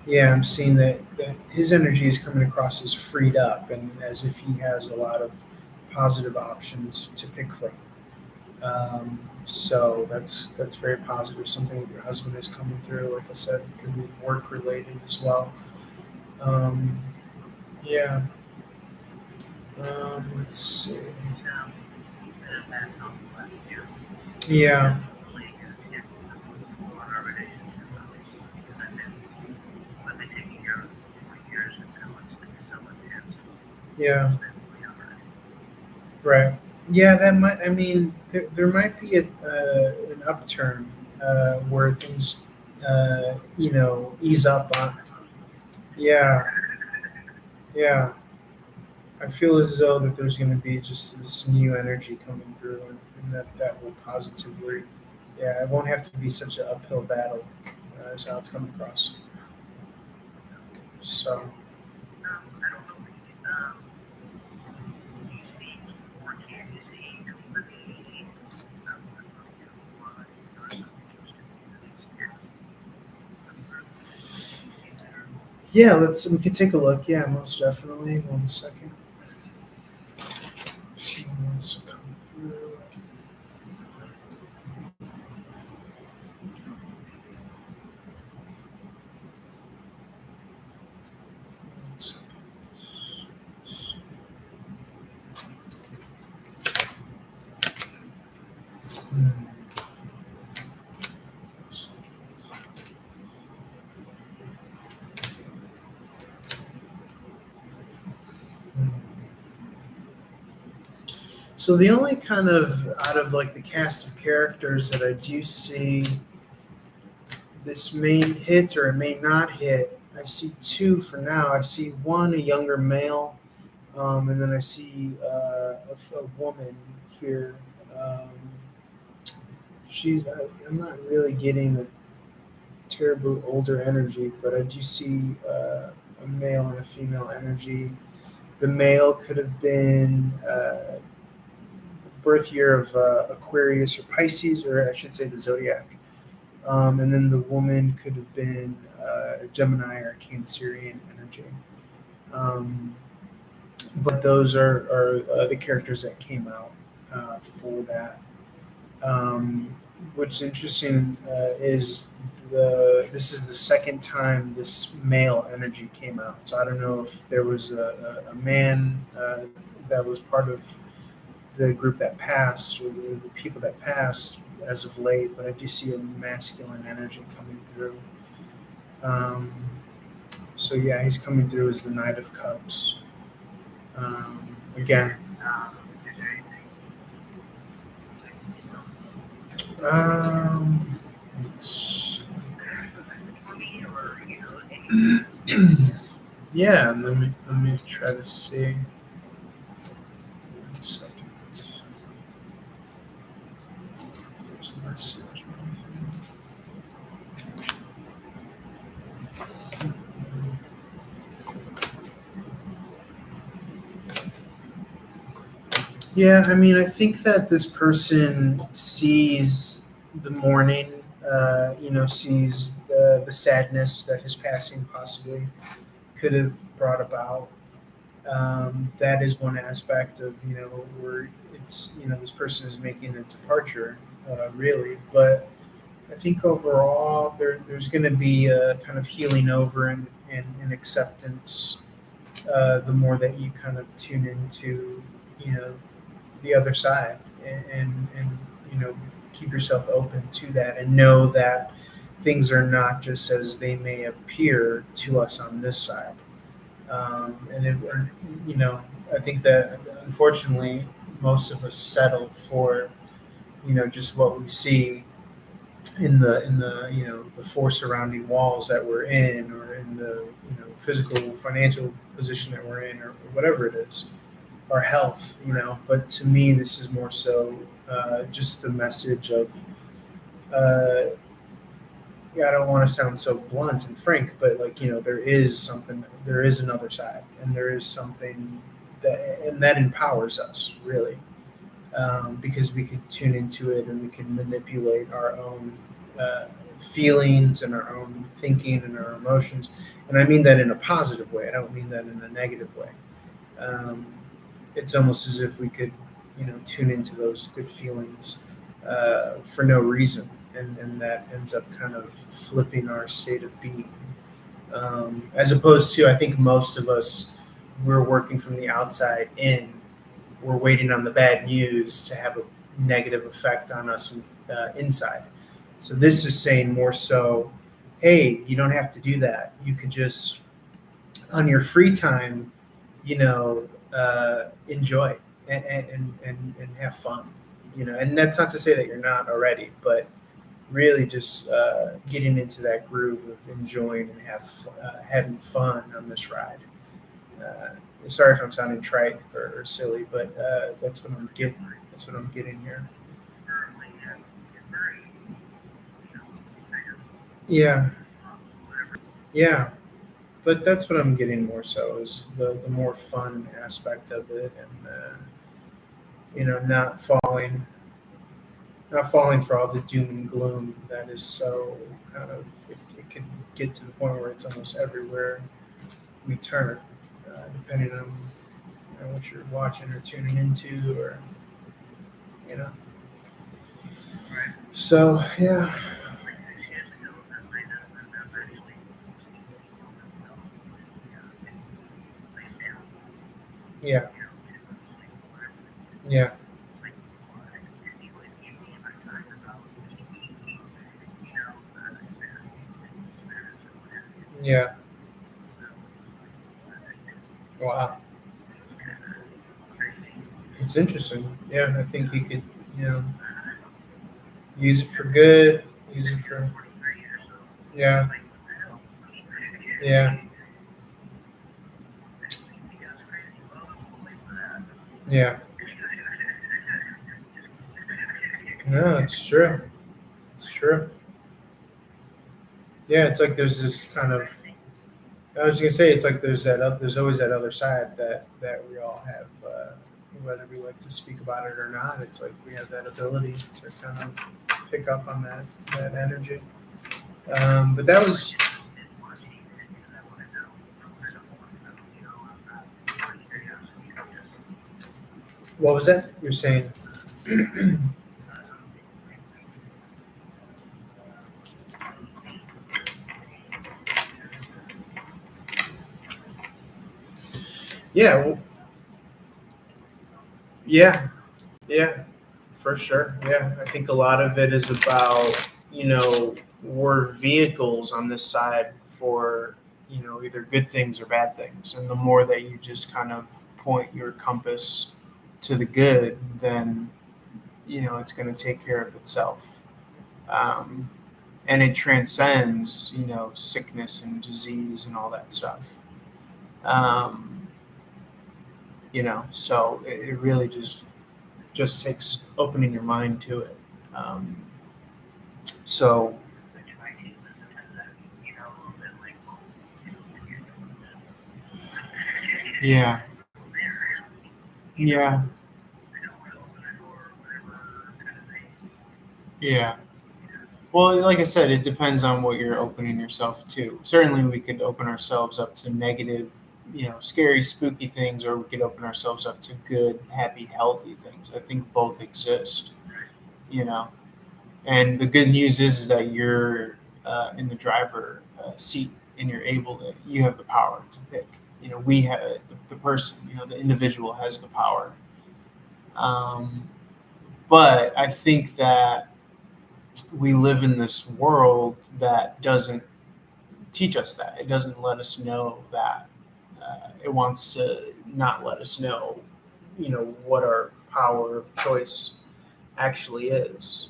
yeah, I'm seeing that his energy is coming across as freed up and as if he has a lot of positive options to pick from. So that's very positive. Something with your husband is coming through. Like I said, it could be work related as well. Um, yeah. Let's see. Yeah. Yeah. Right. Yeah, that might. I mean, there might be an upturn where things, ease up on. Yeah, yeah. I feel as though that there's going to be just this new energy coming through, and that will positively. Yeah, it won't have to be such an uphill battle as how it's coming across. So. Yeah, we can take a look. Yeah, most definitely. One second. See who wants to come through. One second. Hmm. So the only kind of out of like the cast of characters that I do see this may hit or it may not hit, I see two for now. I see one, a younger male, and then I see a woman here. Um, I'm not really getting a terribly older energy, but I do see a male and a female energy. The male could have been the birth year of Aquarius or Pisces, or I should say the zodiac. And then the woman could have been Gemini or Cancerian energy. Um, but those are the characters that came out for that. Um, what's interesting is this is the second time this male energy came out. So I don't know if there was a man that was part of the group that passed or the people that passed as of late, but I do see a masculine energy coming through. Um, so yeah, he's coming through as the Knight of Cups. Again, um, it's- yeah, let me try to see. 1 second. There's a message or anything. Yeah, I mean, I think that this person sees the mourning, sees the sadness that his passing possibly could have brought about. That is one aspect of, where it's, this person is making a departure, really. But I think overall, there's going to be a kind of healing over and acceptance the more that you kind of tune into, you know, the other side and keep yourself open to that and know that things are not just as they may appear to us on this side. And I think that unfortunately most of us settle for just what we see in the the four surrounding walls that we're in, or in the physical financial position that we're in, or whatever it is, our health. But to me, this is more so just the message of uh, yeah, I don't want to sound so blunt and frank, but like, there is another side, and there is something that empowers us really, because we could tune into it and we can manipulate our own uh, feelings and our own thinking and our emotions. And I mean that in a positive way. I don't mean that in a negative way. Um, it's almost as if we could, tune into those good feelings for no reason, and that ends up kind of flipping our state of being. As opposed to, I think most of us, we're working from the outside in. We're waiting on the bad news to have a negative effect on us inside. So this is saying more so, hey, you don't have to do that. You could just, on your free time, enjoy. and have fun. And that's not to say that you're not already, but really just getting into that groove of enjoying and having fun on this ride. Uh, Sorry if I'm sounding trite or silly, but that's what I'm getting. That's what I'm getting here. Yeah, yeah, but that's what I'm getting more so is the more fun aspect of it, and not falling for all the doom and gloom that is so kind of it can get to the point where it's almost everywhere we turn, depending on what you're watching or tuning into, or you know. So yeah, yeah, yeah, yeah. Wow, it's interesting. Yeah, I think you could, you know, use it for good. Use it for yeah, yeah, yeah. No, it's true. It's true. Yeah, it's like there's this kind of. I was gonna say it's like there's always that other side that we all have, whether we like to speak about it or not. It's like we have that ability to kind of pick up on that energy. But that was what was that you're saying? Yeah, well, yeah, yeah, for sure. Yeah, I think a lot of it is about we're vehicles on this side for either good things or bad things, and the more that you just kind of point your compass to the good, then it's going to take care of itself. Um, and it transcends sickness and disease and all that stuff. Um, so it really just takes opening your mind to it. Um, so yeah, yeah, yeah. Well, like I said, it depends on what you're opening yourself to. Certainly, we could open ourselves up to negative, scary, spooky things, or we could open ourselves up to good, happy, healthy things. I think both exist, you know. And the good news is that you're in the driver seat, and you have the power to pick. We have the person, the individual has the power. Um, but I think that we live in this world that doesn't teach us that. It doesn't let us know that. It wants to not let us know, what our power of choice actually is.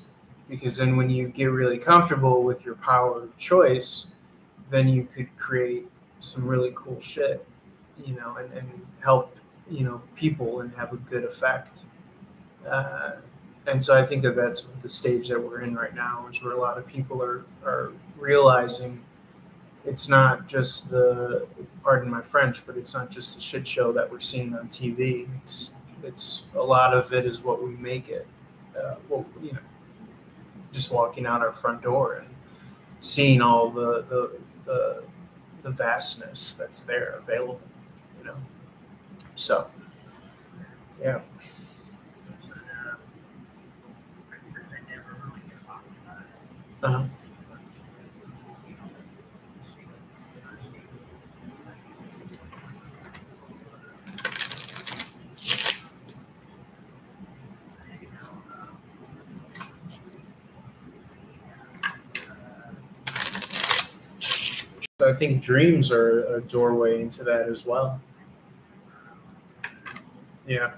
Because then when you get really comfortable with your power of choice, then you could create some really cool shit, and help, people and have a good effect. Uh, and so I think that that's the stage that we're in right now, is where a lot of people are realizing it's not just pardon my French, but it's not just the shit show that we're seeing on TV. It's a lot of it is what we make it. Well, just walking out our front door and seeing all the, the vastness that's there available, you know. So yeah. uh So I think dreams are a doorway into that as well. Yeah.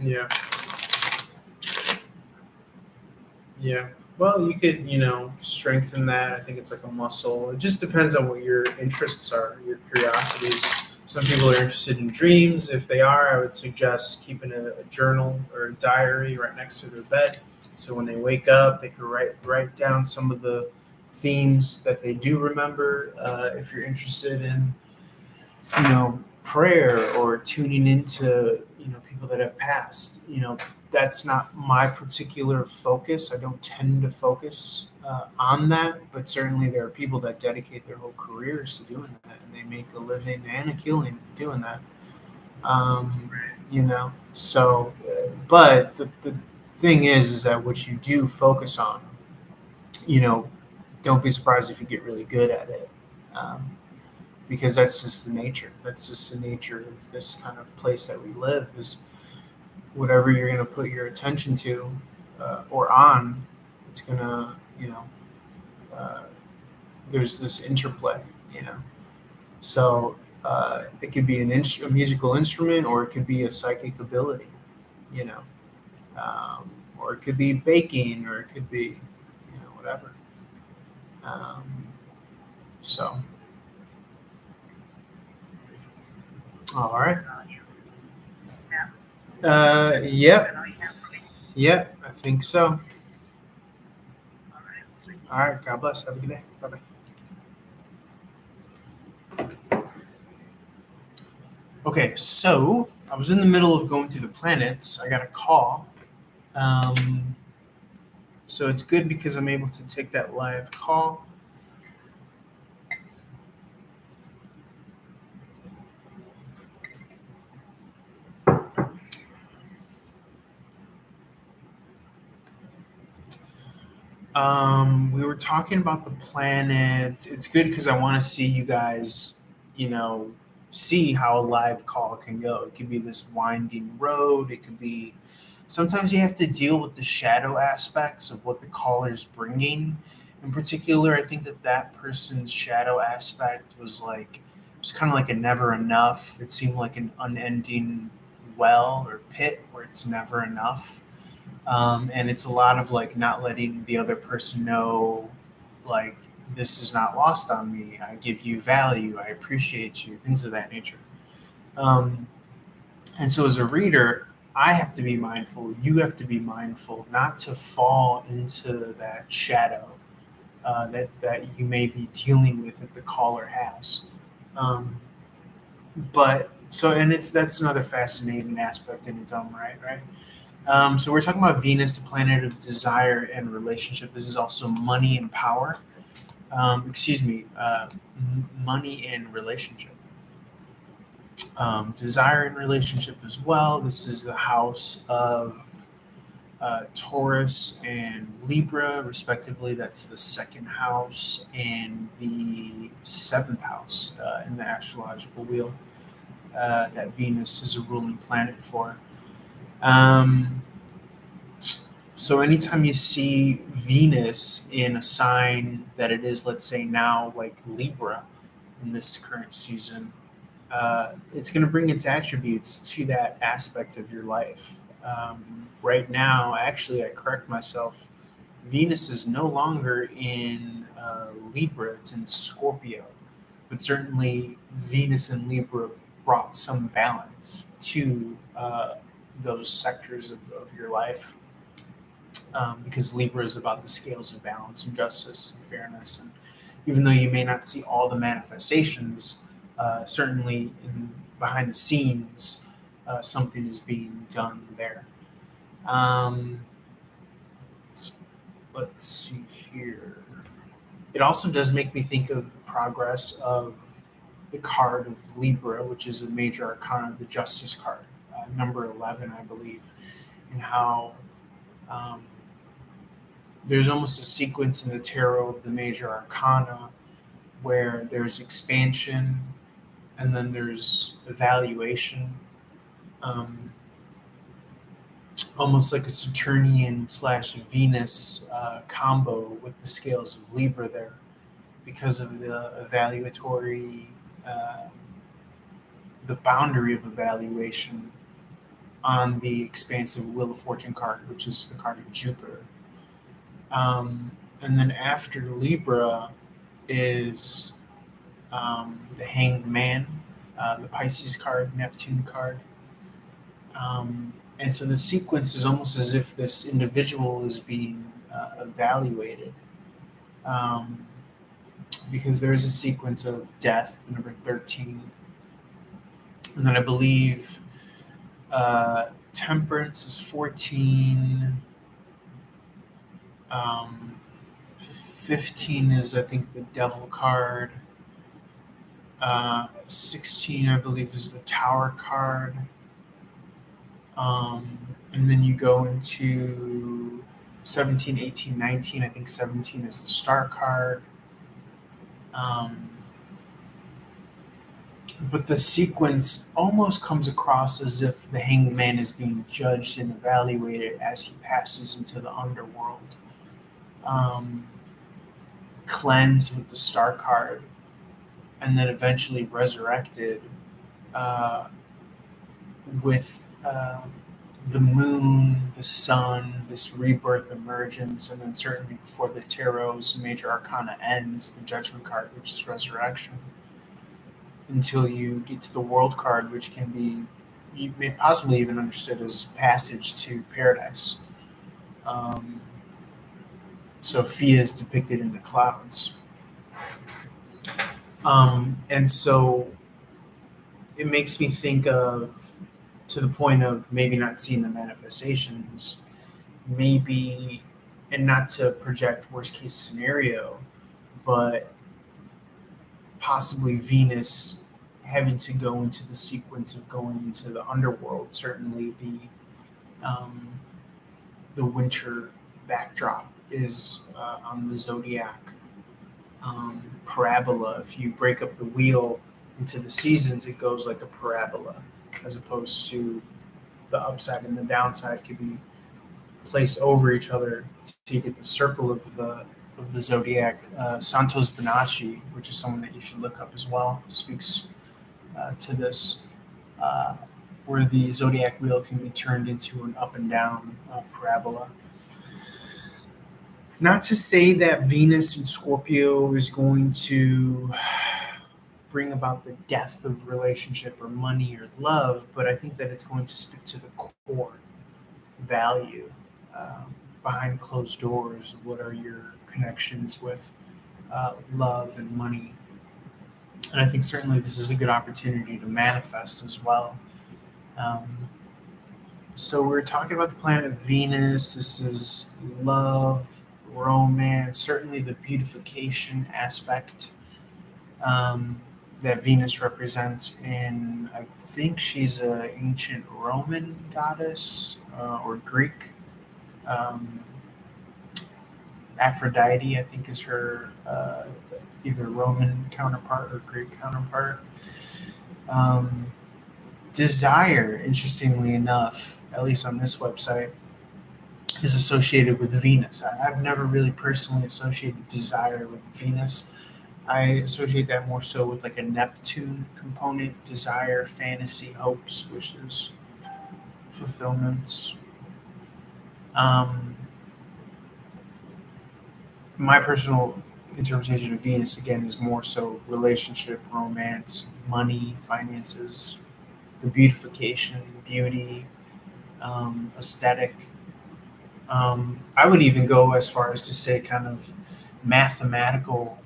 Yeah. Yeah. Well, you could, strengthen that. I think it's like a muscle. It just depends on what your interests are, your curiosities. Some people are interested in dreams. If they are, I would suggest keeping a journal or a diary right next to their bed. So when they wake up, they could write down some of the themes that they do remember. If you're interested in, prayer or tuning into, people that have passed, that's not my particular focus. I don't tend to focus on that, but certainly there are people that dedicate their whole careers to doing that, and they make a living and a killing doing that. Um, but the thing is that what you do focus on, you know, don't be surprised if you get really good at it. Because that's just the nature. That's just the nature of this kind of place that we live. Is whatever you're going to put your attention to or on, it's gonna, uh, there's this interplay, you know. So it could be a musical instrument, or it could be a psychic ability, you know, or it could be baking, or it could be, whatever. Um, so, all right. Yep. Yep. I think so. All right. God bless. Have a good day. Bye bye. Okay, so I was in the middle of going through the planets. I got a call. Um, so it's good because I'm able to take that live call. We were talking about the planet. It's good because I want to see you guys, you know, see how a live call can go. It could be this winding road. It could be sometimes you have to deal with the shadow aspects of what the caller is bringing. In particular, I think that person's shadow aspect was kind of like a never enough. It seemed like an unending well or pit where it's never enough, and it's a lot of like not letting the other person know, like, this is not lost on me. I give you value. I appreciate you. Things of that nature. Um, and so as a reader, I have to be mindful. You have to be mindful not to fall into that shadow that you may be dealing with that the caller has. Um, but so, and that's another fascinating aspect in its own right, right? So we're talking about Venus, the planet of desire and relationship. This is also money and power. Money and relationship. Desire and relationship as well. This is the house of Taurus and Libra, respectively. That's the second house and the seventh house in the astrological wheel that Venus is a ruling planet for. Um, So anytime you see Venus in a sign that it is, let's say now, like Libra in this current season, it's going to bring its attributes to that aspect of your life. Right now, actually, I correct myself. Venus is no longer in Libra; it's in Scorpio. But certainly, Venus and Libra brought some balance to those sectors of your life, because Libra is about the scales of balance and justice and fairness. And even though you may not see all the manifestations, certainly behind the scenes, something is being done there. Um, let's see here. It also does make me think of the progress of the card of Libra, which is a major arcana, the Justice card, number 11, I believe, and how um, there's almost a sequence in the tarot of the major arcana where there's expansion and then there's evaluation, um, almost like a Saturnian slash Venus combo with the scales of Libra there because of the evaluatory, uh, the boundary of evaluation on the expansive Wheel of Fortune card, which is the card of Jupiter. And then after Libra is the Hanged Man, the Pisces card, Neptune card. And so the sequence is almost as if this individual is being evaluated, um, because there is a sequence of death, number 13. And then I believe Temperance is 14. 15 is, I think, the Devil card. 16, I believe, is the Tower card. And then you go into 17, 18, 19. I think 17 is the Star card. But the sequence almost comes across as if the Hanged Man is being judged and evaluated as he passes into the underworld. Cleansed with the Star card, and then eventually resurrected with the moon, the sun, this rebirth emergence, and then certainly before the Tarot's major arcana ends, the Judgment card, which is resurrection, until you get to the World card, which can be, you may possibly even understood as passage to paradise. Sophia is depicted in the clouds. And so it makes me think of, to the point of maybe not seeing the manifestations, maybe, and not to project worst case scenario, but possibly Venus having to go into the sequence of going into the underworld, certainly the winter backdrop is on the zodiac parabola. If you break up the wheel into the seasons, it goes like a parabola, as opposed to the upside and the downside could be placed over each other to get the circle of the zodiac. Santos Bonacci, which is someone that you should look up as well, speaks to this, where the zodiac wheel can be turned into an up and down parabola. Not to say that Venus in Scorpio is going to bring about the death of relationship or money or love, but I think that it's going to speak to the core value behind closed doors. What are your connections with love and money? And I think certainly this is a good opportunity to manifest as well. So we're talking about the planet Venus. This is love, romance, certainly the beautification aspect that Venus represents. And I think she's an ancient Roman goddess or Greek. Aphrodite, I think, is her either Roman counterpart or Greek counterpart. Desire, interestingly enough, at least on this website, is associated with Venus. I've never really personally associated desire with Venus. I associate that more so with like a Neptune component: desire, fantasy, hopes, wishes, fulfillments. My personal interpretation of Venus, again, is more so relationship, romance, money, finances, the beautification, beauty, aesthetic. I would even go as far as to say kind of mathematical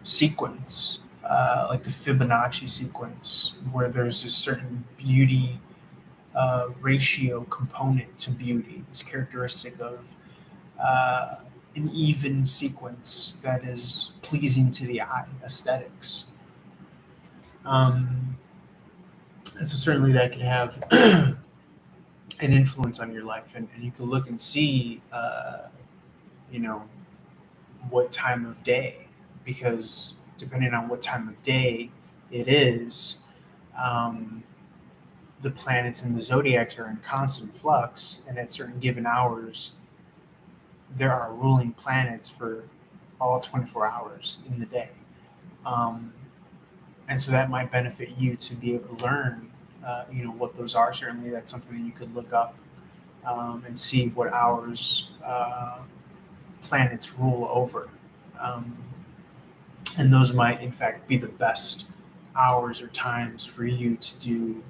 sequence, like the Fibonacci sequence, where there's a certain beauty ratio component to beauty, this characteristic of an even sequence that is pleasing to the eye, aesthetics. And so certainly that could have an influence on your life, and you can look and see, you know, what time of day, because depending on what time of day it is, the planets in the zodiacs are in constant flux, and at certain given hours, there are ruling planets for all 24 hours in the day. And so that might benefit you to be able to learn what those are. Certainly, that's something that you could look up and see what hours planets rule over. Um, and those might, in fact, be the best hours or times for you to do,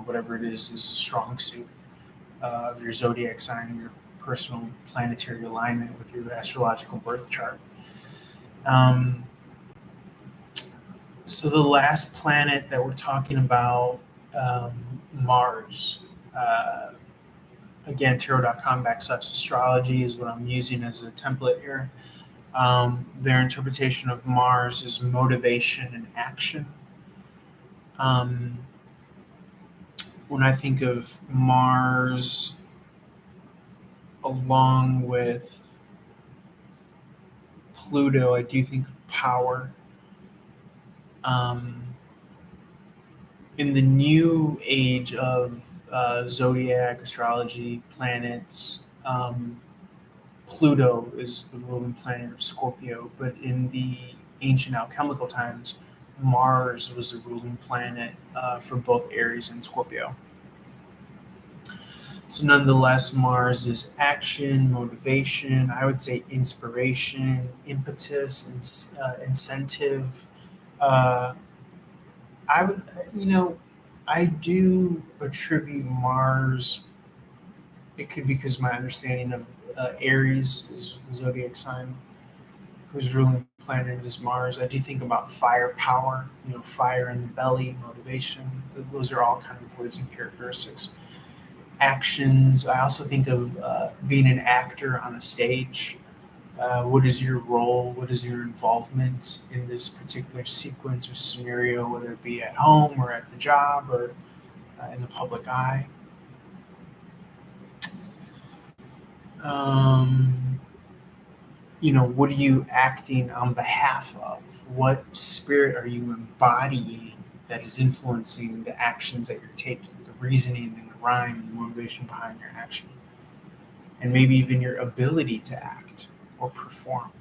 whatever it is a strong suit of your zodiac sign and your personal planetary alignment with your astrological birth chart. Um, so the last planet that we're talking about, Mars. Uh, Again, tarot.com/astrology is what I'm using as a template here. Their interpretation of Mars is motivation and action. Um, when I think of Mars along with Pluto, I do think of power. Um, in the new age of zodiac, astrology, planets, Pluto is the ruling planet of Scorpio, but in the ancient alchemical times, Mars was the ruling planet for both Aries and Scorpio. So, nonetheless, Mars is action, motivation, I would say inspiration, impetus, incentive. Uh, I would, I do attribute Mars. It could be because my understanding of Aries is the zodiac sign whose ruling planet is Mars. I do think about firepower, fire in the belly, motivation. Those are all kind of words and characteristics. Actions. I also think of being an actor on a stage. What is your role? What is your involvement in this particular sequence or scenario, whether it be at home or at the job or in the public eye? Um, what are you acting on behalf of? What spirit are you embodying that is influencing the actions that you're taking, the reasoning and the rhyme and the motivation behind your action, and maybe even your ability to act or perform?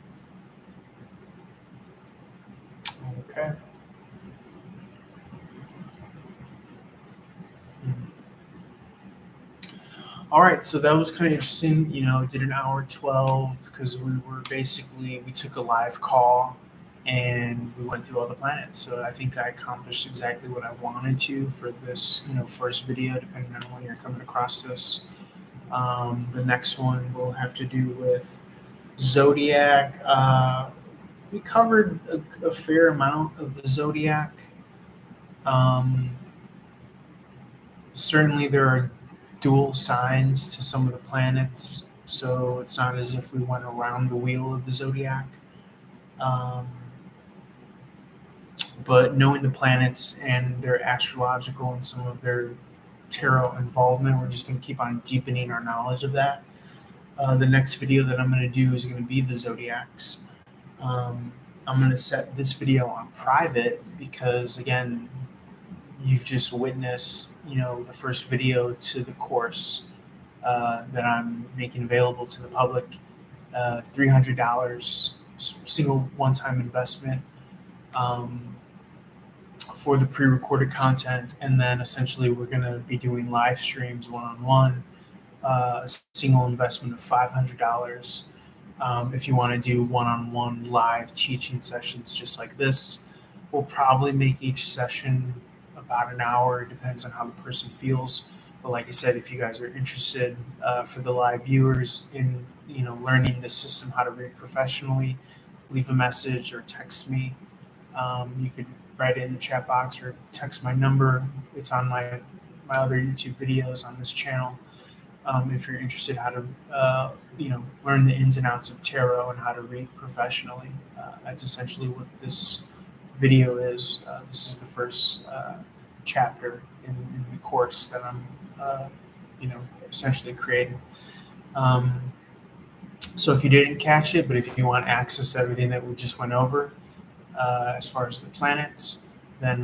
Okay. All right, so that was kind of interesting. Did an hour 12 because we took a live call and we went through all the planets. So I think I accomplished exactly what I wanted to for this, first video, depending on when you're coming across this. The next one will have to do with zodiac. We covered a fair amount of the zodiac. Um, Certainly, there are dual signs to some of the planets, so it's not as if we went around the wheel of the zodiac. Um, but knowing the planets and their astrological and some of their tarot involvement, we're just going to keep on deepening our knowledge of that. The next video that I'm going to do is going to be the zodiacs. I'm going to set this video on private because, again, you've just witnessed, the first video to the course that I'm making available to the public. $300 single one-time investment for the pre-recorded content, and then essentially we're going to be doing live streams one-on-one. A single investment of $500. If you want to do one-on-one live teaching sessions just like this, we'll probably make each session about an hour. It depends on how the person feels. But like I said, if you guys are interested for the live viewers in learning the system, how to read professionally, leave a message or text me. You could write it in the chat box or text my number. It's on my other YouTube videos on this channel. If you're interested how to learn the ins and outs of tarot and how to read professionally, that's essentially what this video is. This is the first chapter in the course that I'm essentially creating. So if you didn't catch it, but if you want access to everything that we just went over as far as the planets, then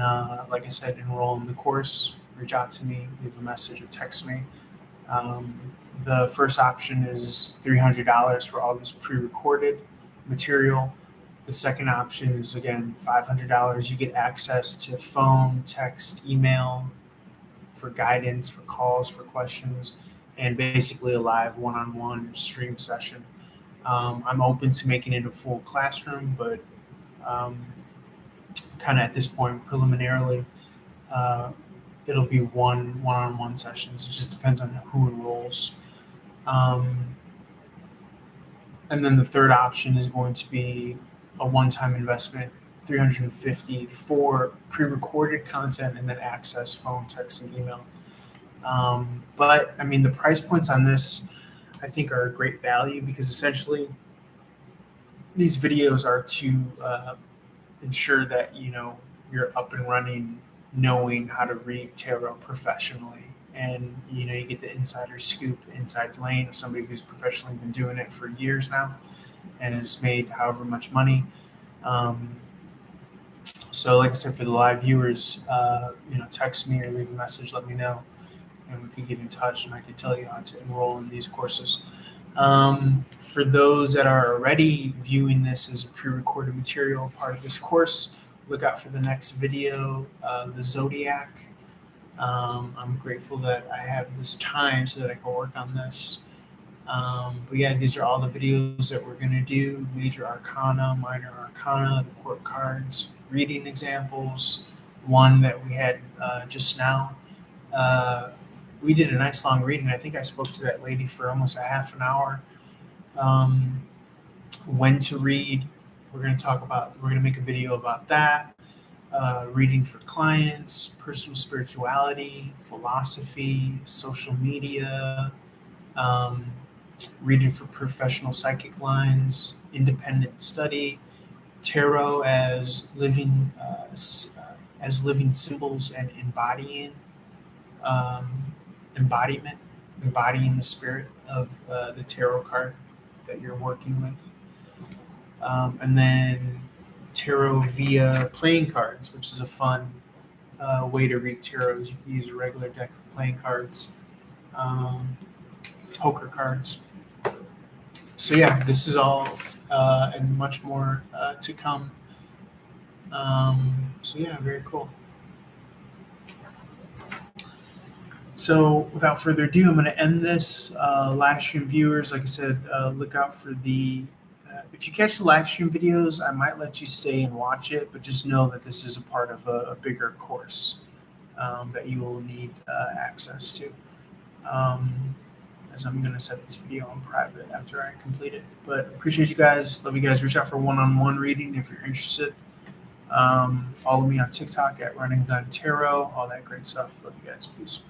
like I said, enroll in the course, reach out to me, leave a message or text me. The first option is $300 for all this pre-recorded material. The second option is, again, $500. You get access to phone, text, email, for guidance, for calls, for questions, and basically a live one-on-one stream session. I'm open to making it a full classroom, but um, kind of at this point, preliminarily, uh, it'll be one-on-one sessions. It just depends on who enrolls. Um, and then the third option is going to be a one-time investment, 350 for pre-recorded content and then access phone, text, and email. But I mean, the price points on this, I think, are a great value because essentially these videos are to ensure that you're up and running, knowing how to read tarot professionally, and you get the insider scoop, inside lane of somebody who's professionally been doing it for years now and has made however much money. Um, so, like I said, for the live viewers, text me or leave a message, let me know, and we could get in touch, and I could tell you how to enroll in these courses. For those that are already viewing this as a pre-recorded material part of this course, look out for the next video, the Zodiac. I'm grateful that I have this time so that I can work on this. But yeah, these are all the videos that we're going to do: major arcana, minor arcana, the court cards, reading examples, one that we had just now. We did a nice long reading. I think I spoke to that lady for almost a half an hour. When to read, we're going to make a video about that. Reading for clients, personal spirituality, philosophy, social media, reading for professional psychic lines, independent study, tarot as living symbols and um, embodiment, embodying the spirit of the tarot card that you're working with. And then tarot via playing cards, which is a fun way to read tarots. You can use a regular deck of playing cards, poker cards. So yeah, this is all and much more to come. So yeah, very cool. So without further ado, I'm going to end this. Live stream viewers, like I said, look out for the. If you catch the live stream videos, I might let you stay and watch it, but just know that this is a part of a bigger course that you will need access to. As I'm going to set this video on private after I complete it. But appreciate you guys. Love you guys. Reach out for one-on-one reading if you're interested. Follow me on TikTok at Running Gun Tarot. All that great stuff. Love you guys. Peace.